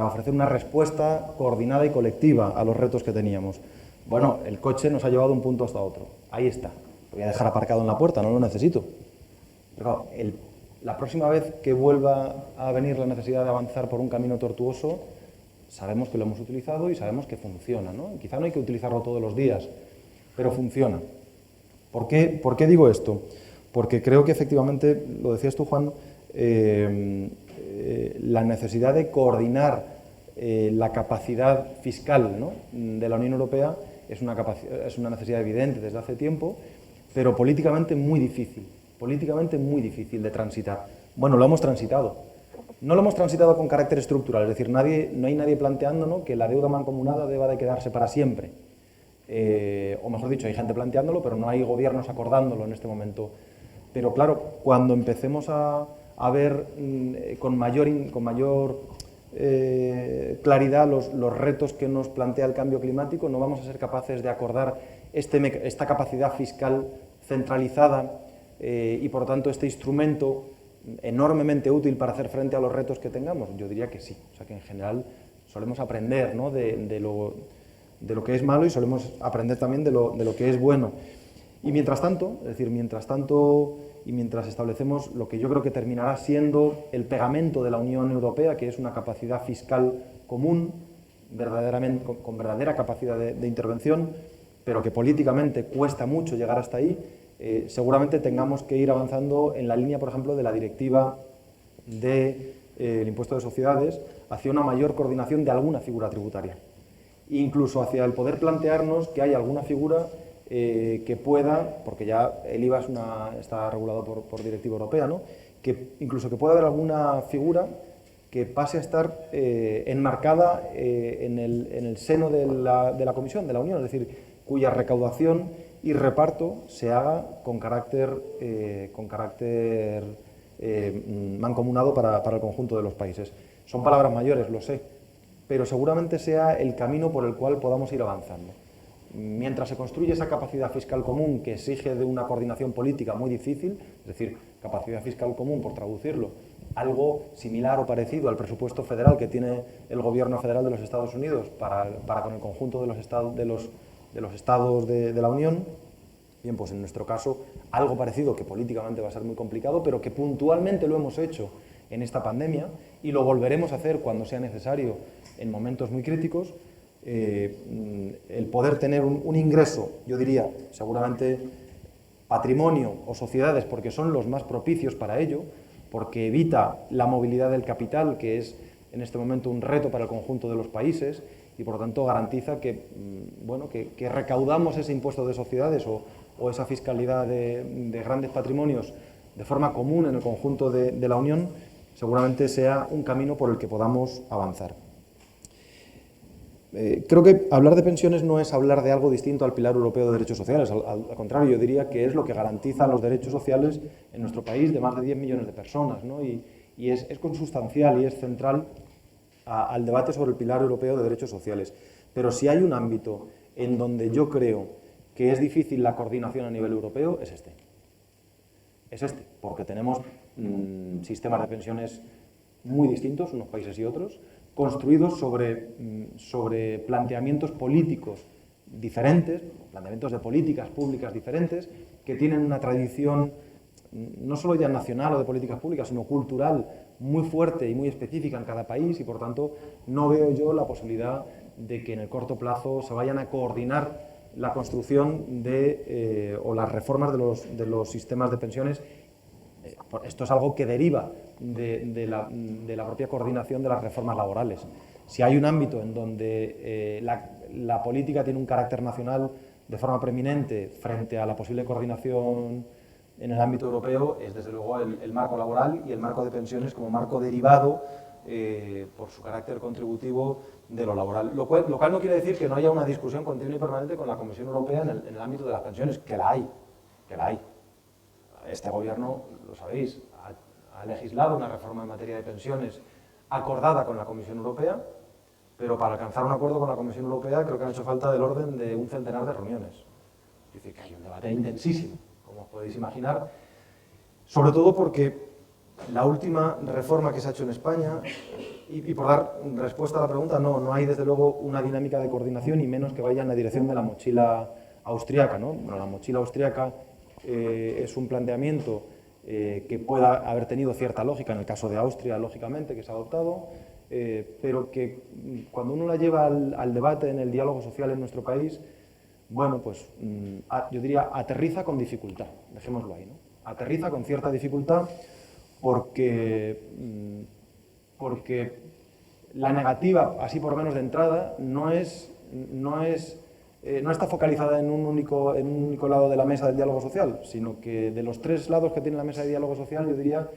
B: ofrecer una respuesta coordinada y colectiva a los retos que teníamos. Bueno, el coche nos ha llevado de un punto hasta otro. Ahí está. Lo voy a dejar aparcado en la puerta, no lo necesito. Pero claro, la próxima vez que vuelva a venir la necesidad de avanzar por un camino tortuoso, sabemos que lo hemos utilizado y sabemos que funciona, ¿no? Quizá no hay que utilizarlo todos los días, pero funciona. ¿Por qué digo esto? Porque creo que efectivamente, lo decías tú, Juan, la necesidad de coordinar la capacidad fiscal, ¿no?, de la Unión Europea es una necesidad evidente desde hace tiempo, pero políticamente muy difícil de transitar. Bueno, lo hemos transitado. no lo hemos transitado con carácter estructural, es decir, no hay nadie planteando, ¿no?, que la deuda mancomunada deba de quedarse para siempre. O mejor dicho, hay gente planteándolo, pero no hay gobiernos acordándolo en este momento. Pero claro, cuando empecemos a ver con mayor claridad los retos que nos plantea el cambio climático, no vamos a ser capaces de acordar esta capacidad fiscal centralizada y, por tanto, este instrumento enormemente útil para hacer frente a los retos que tengamos. Yo diría que sí. O sea, que en general solemos aprender, ¿no?, de lo que es malo y solemos aprender también de lo que es bueno. Y mientras tanto, y mientras establecemos lo que yo creo que terminará siendo el pegamento de la Unión Europea, que es una capacidad fiscal común, con verdadera capacidad de intervención, pero que políticamente cuesta mucho llegar hasta ahí, seguramente tengamos que ir avanzando en la línea, por ejemplo, de la directiva del impuesto de sociedades hacia una mayor coordinación de alguna figura tributaria. Incluso hacia el poder plantearnos que hay alguna figura que pueda, porque ya el IVA está regulado por directiva europea, ¿no?, que incluso que pueda haber alguna figura que pase a estar enmarcada en el seno de la Comisión, de la Unión, es decir, cuya recaudación y reparto se haga con carácter mancomunado para el conjunto de los países. Son palabras mayores, lo sé, pero seguramente sea el camino por el cual podamos ir avanzando. Mientras se construye esa capacidad fiscal común que exige de una coordinación política muy difícil, es decir, capacidad fiscal común, por traducirlo, algo similar o parecido al presupuesto federal que tiene el gobierno federal de los Estados Unidos para con el conjunto de los estados de la Unión. Bien, pues en nuestro caso, algo parecido, que políticamente va a ser muy complicado, pero que puntualmente lo hemos hecho en esta pandemia y lo volveremos a hacer cuando sea necesario en momentos muy críticos. El poder tener un ingreso, yo diría, seguramente patrimonio o sociedades, porque son los más propicios para ello, porque evita la movilidad del capital, que es en este momento un reto para el conjunto de los países, y por lo tanto garantiza que recaudamos ese impuesto de sociedades o esa fiscalidad de grandes patrimonios de forma común en el conjunto de la Unión, seguramente sea un camino por el que podamos avanzar. Creo que hablar de pensiones no es hablar de algo distinto al Pilar Europeo de Derechos Sociales, al contrario, yo diría que es lo que garantiza los derechos sociales en nuestro país de más de 10 millones de personas, ¿no? Y es consustancial y es central al debate sobre el Pilar Europeo de Derechos Sociales. Pero si hay un ámbito en donde yo creo que es difícil la coordinación a nivel europeo, es este. Es este, porque tenemos sistemas de pensiones muy distintos unos países y otros, construidos sobre planteamientos políticos diferentes, planteamientos de políticas públicas diferentes, que tienen una tradición no solo ya nacional o de políticas públicas, sino cultural muy fuerte y muy específica en cada país, y por tanto no veo yo la posibilidad de que en el corto plazo se vayan a coordinar la construcción o las reformas de los sistemas de pensiones. Esto es algo que deriva de la propia coordinación de las reformas laborales. Si hay un ámbito en donde la política tiene un carácter nacional de forma preeminente frente a la posible coordinación en el ámbito europeo, es desde luego el marco laboral y el marco de pensiones como marco derivado por su carácter contributivo de lo laboral. Lo cual no quiere decir que no haya una discusión continua y permanente con la Comisión Europea en el ámbito de las pensiones, que la hay. Este gobierno, lo sabéis, ha legislado una reforma en materia de pensiones acordada con la Comisión Europea, pero para alcanzar un acuerdo con la Comisión Europea creo que han hecho falta del orden de un centenar de reuniones. Es decir, que hay un debate intensísimo, como os podéis imaginar, sobre todo porque la última reforma que se ha hecho en España, y por dar respuesta a la pregunta, no hay desde luego una dinámica de coordinación y menos que vaya en la dirección de la mochila austriaca, ¿no? Bueno, la mochila austriaca es un planteamiento que pueda haber tenido cierta lógica en el caso de Austria, lógicamente, que se ha adoptado, pero que cuando uno la lleva al debate en el diálogo social en nuestro país, bueno, pues yo diría aterriza con dificultad, dejémoslo ahí, ¿no? Aterriza con cierta dificultad porque la negativa, así por lo menos de entrada, no está focalizada en un único lado de la mesa del diálogo social, sino que de los tres lados que tiene la mesa de diálogo social, yo diría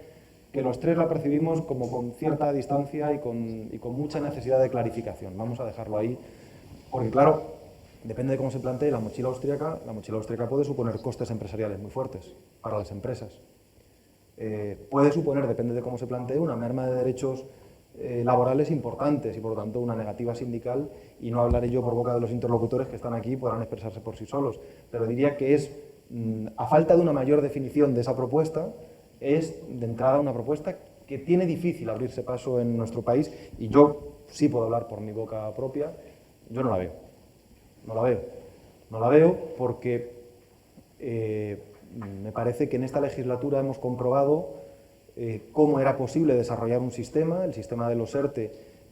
B: que los tres la percibimos como con cierta distancia y con mucha necesidad de clarificación. Vamos a dejarlo ahí, porque claro, depende de cómo se plantee la mochila austríaca puede suponer costes empresariales muy fuertes para las empresas. Puede suponer, depende de cómo se plantee, una merma de derechos laborales importantes y por lo tanto una negativa sindical, y no hablaré yo por boca de los interlocutores que están aquí, podrán expresarse por sí solos, pero diría que es, a falta de una mayor definición de esa propuesta, es de entrada una propuesta que tiene difícil abrirse paso en nuestro país, y yo sí puedo hablar por mi boca propia, yo no la veo. No la veo porque me parece que en esta legislatura hemos comprobado cómo era posible desarrollar un sistema, el sistema de los ERTE,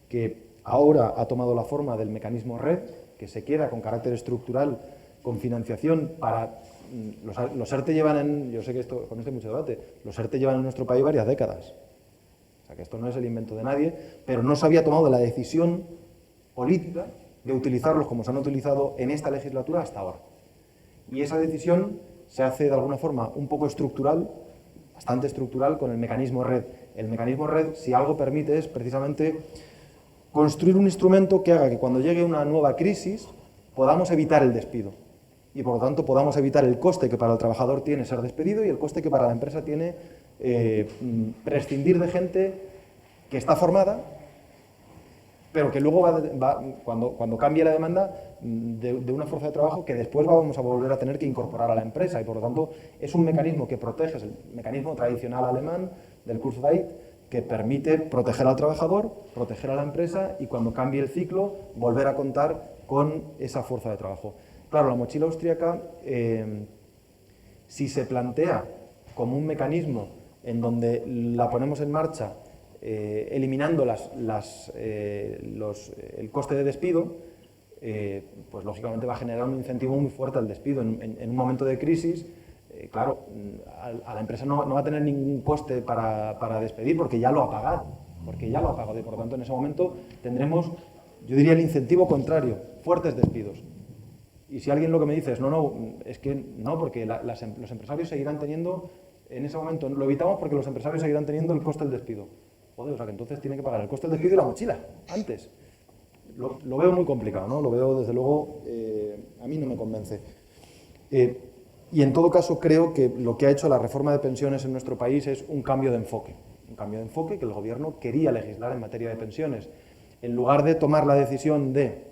B: que ahora ha tomado la forma del mecanismo RED, que se queda con carácter estructural, con financiación para... Los ERTE llevan yo sé que con esto hay mucho debate, los ERTE llevan en nuestro país varias décadas. O sea, que esto no es el invento de nadie, pero no se había tomado la decisión política de utilizarlos como se han utilizado en esta legislatura hasta ahora. Y esa decisión se hace de alguna forma un poco estructural, bastante estructural, con el mecanismo RED. El mecanismo RED, si algo permite, es precisamente construir un instrumento que haga que cuando llegue una nueva crisis podamos evitar el despido y por lo tanto podamos evitar el coste que para el trabajador tiene ser despedido y el coste que para la empresa tiene prescindir de gente que está formada, pero que luego cuando cambie la demanda de una fuerza de trabajo que después vamos a volver a tener que incorporar a la empresa, y por lo tanto es un mecanismo que protege, es el mecanismo tradicional alemán del Kurzarbeit, que permite proteger al trabajador, proteger a la empresa y cuando cambie el ciclo volver a contar con esa fuerza de trabajo. Claro, la mochila austríaca, si se plantea como un mecanismo en donde la ponemos en marcha eliminando el coste de despido, pues lógicamente va a generar un incentivo muy fuerte al despido. En un momento de crisis, claro, a la empresa no va a tener ningún coste para despedir porque ya lo ha pagado, y por lo tanto en ese momento tendremos, yo diría, el incentivo contrario, fuertes despidos. Y si alguien lo que me dice es es que no, porque los empresarios seguirán teniendo, en ese momento lo evitamos porque los empresarios seguirán teniendo el coste del despido. Joder, o sea que entonces tiene que pagar el coste del despido y la mochila, antes. Lo veo muy complicado, ¿no? Lo veo, desde luego, a mí no me convence. Y en todo caso creo que lo que ha hecho la reforma de pensiones en nuestro país es un cambio de enfoque. Un cambio de enfoque que el Gobierno quería legislar en materia de pensiones. En lugar de tomar la decisión de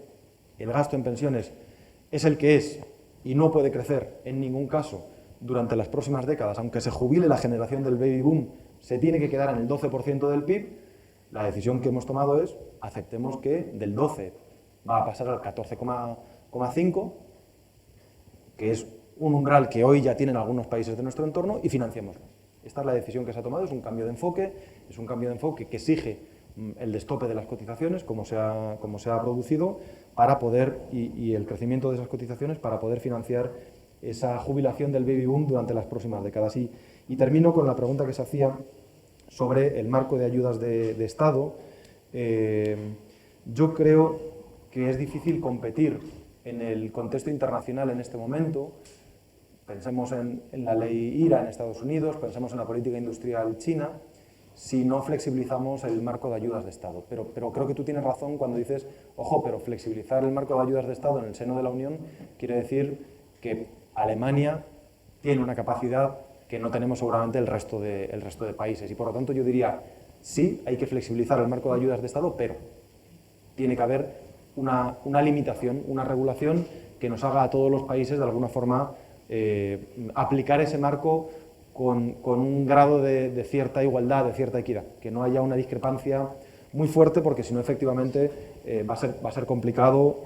B: el gasto en pensiones es el que es y no puede crecer en ningún caso durante las próximas décadas, aunque se jubile la generación del baby boom, se tiene que quedar en el 12% del PIB, la decisión que hemos tomado es aceptemos que del 12 va a pasar al 14,5, que es un umbral que hoy ya tienen algunos países de nuestro entorno, y financiémoslo. Esta es la decisión que se ha tomado, es un cambio de enfoque, que exige el destope de las cotizaciones, como se ha producido, para poder, y el crecimiento de esas cotizaciones, para poder financiar esa jubilación del baby boom durante las próximas décadas. Y termino con la pregunta que se hacía sobre el marco de ayudas de Estado. Yo creo que es difícil competir en el contexto internacional en este momento. Pensemos en la ley IRA en Estados Unidos, pensemos en la política industrial china, si no flexibilizamos el marco de ayudas de Estado. Pero creo que tú tienes razón cuando dices, ojo, pero flexibilizar el marco de ayudas de Estado en el seno de la Unión quiere decir que Alemania tiene una capacidad que no tenemos seguramente el resto de países. Y por lo tanto yo diría, sí, hay que flexibilizar el marco de ayudas de Estado, pero tiene que haber una limitación, una regulación que nos haga a todos los países de alguna forma aplicar ese marco con un grado de cierta igualdad, de cierta equidad, que no haya una discrepancia muy fuerte, porque si no efectivamente va a ser complicado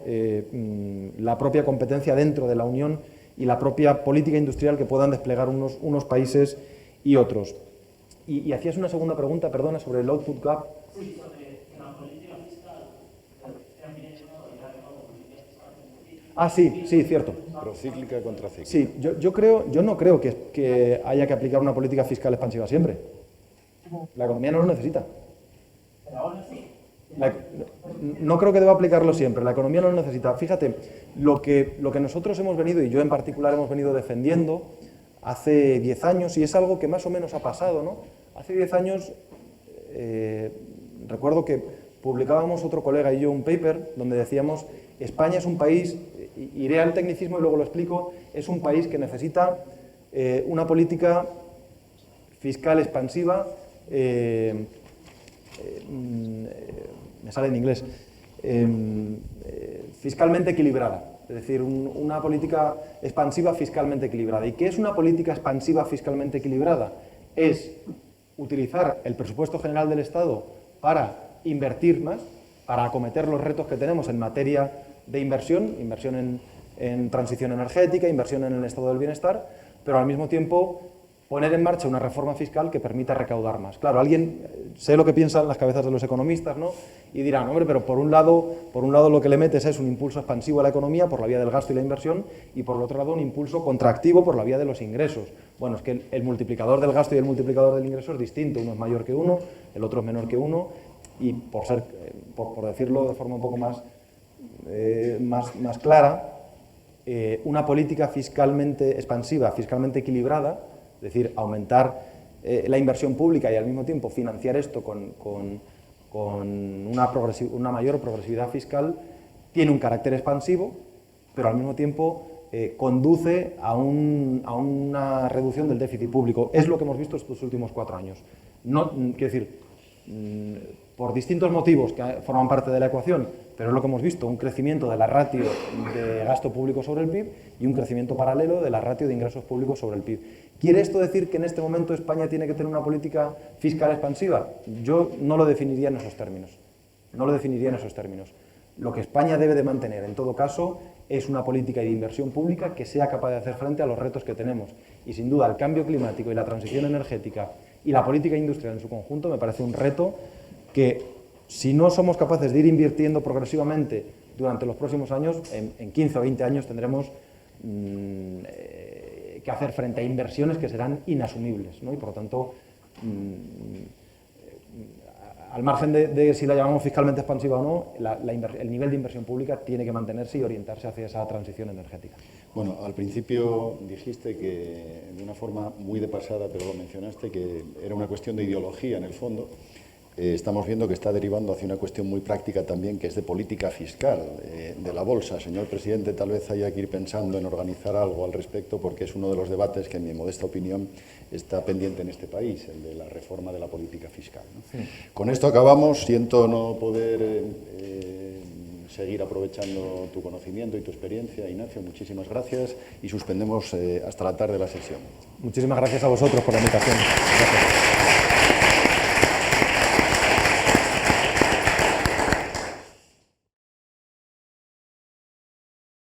B: la propia competencia dentro de la Unión y la propia política industrial que puedan desplegar unos países y otros. Y hacías una segunda pregunta, perdona, sobre el output gap.
H: Sí, sobre la política fiscal.
B: Sí, cierto.
A: Procíclica y contracíclica.
B: Sí, yo no creo que haya que aplicar una política fiscal expansiva siempre. La economía no lo necesita.
H: Pero ahora sí.
B: No creo que deba aplicarlo siempre, la economía no lo necesita. Fíjate, lo que nosotros hemos venido, y yo en particular hemos venido defendiendo hace 10 años, y es algo que más o menos ha pasado, ¿no? Hace 10 años recuerdo que publicábamos otro colega y yo un paper donde decíamos España es un país, iré al tecnicismo y luego lo explico, es un país que necesita una política fiscal expansiva, me sale en inglés, fiscalmente equilibrada. Es decir, una política expansiva fiscalmente equilibrada. ¿Y qué es una política expansiva fiscalmente equilibrada? Es utilizar el presupuesto general del Estado para invertir más, para acometer los retos que tenemos en materia de inversión en transición energética, inversión en el estado del bienestar, pero al mismo tiempo poner en marcha una reforma fiscal que permita recaudar más. Claro, sé lo que piensan las cabezas de los economistas, ¿no? Y dirán, hombre, pero por un lado lo que le metes es un impulso expansivo a la economía por la vía del gasto y la inversión, y por el otro lado un impulso contractivo por la vía de los ingresos. Bueno, es que el multiplicador del gasto y el multiplicador del ingreso es distinto, uno es mayor que uno, el otro es menor que uno, y por decirlo de forma un poco más clara, una política fiscalmente expansiva, fiscalmente equilibrada, es decir, aumentar la inversión pública y al mismo tiempo financiar esto con una mayor progresividad fiscal, tiene un carácter expansivo, pero al mismo tiempo conduce a una reducción del déficit público. Es lo que hemos visto estos últimos 4 años. Quiero decir, por distintos motivos que forman parte de la ecuación, pero es lo que hemos visto, un crecimiento de la ratio de gasto público sobre el PIB y un crecimiento paralelo de la ratio de ingresos públicos sobre el PIB. ¿Quiere esto decir que en este momento España tiene que tener una política fiscal expansiva? Yo no lo definiría en esos términos. No lo definiría en esos términos. Lo que España debe de mantener, en todo caso, es una política de inversión pública que sea capaz de hacer frente a los retos que tenemos. Y sin duda, el cambio climático y la transición energética y la política industrial en su conjunto me parece un reto que, si no somos capaces de ir invirtiendo progresivamente durante los próximos años, en 15 o 20 años tendremos que hacer frente a inversiones que serán inasumibles, ¿no? Y por lo tanto, al margen de si la llamamos fiscalmente expansiva o no, el nivel de inversión pública tiene que mantenerse y orientarse hacia esa transición energética.
A: Bueno, al principio dijiste que, de una forma muy de pasada, pero lo mencionaste, que era una cuestión de ideología en el fondo. Estamos viendo que está derivando hacia una cuestión muy práctica también, que es de política fiscal, de la bolsa. Señor presidente, tal vez haya que ir pensando en organizar algo al respecto, porque es uno de los debates que, en mi modesta opinión, está pendiente en este país, el de la reforma de la política fiscal, ¿no? Sí. Con esto acabamos. Siento no poder seguir aprovechando tu conocimiento y tu experiencia. Ignacio, muchísimas gracias, y suspendemos hasta la tarde la sesión.
B: Muchísimas gracias a vosotros por la invitación. Gracias.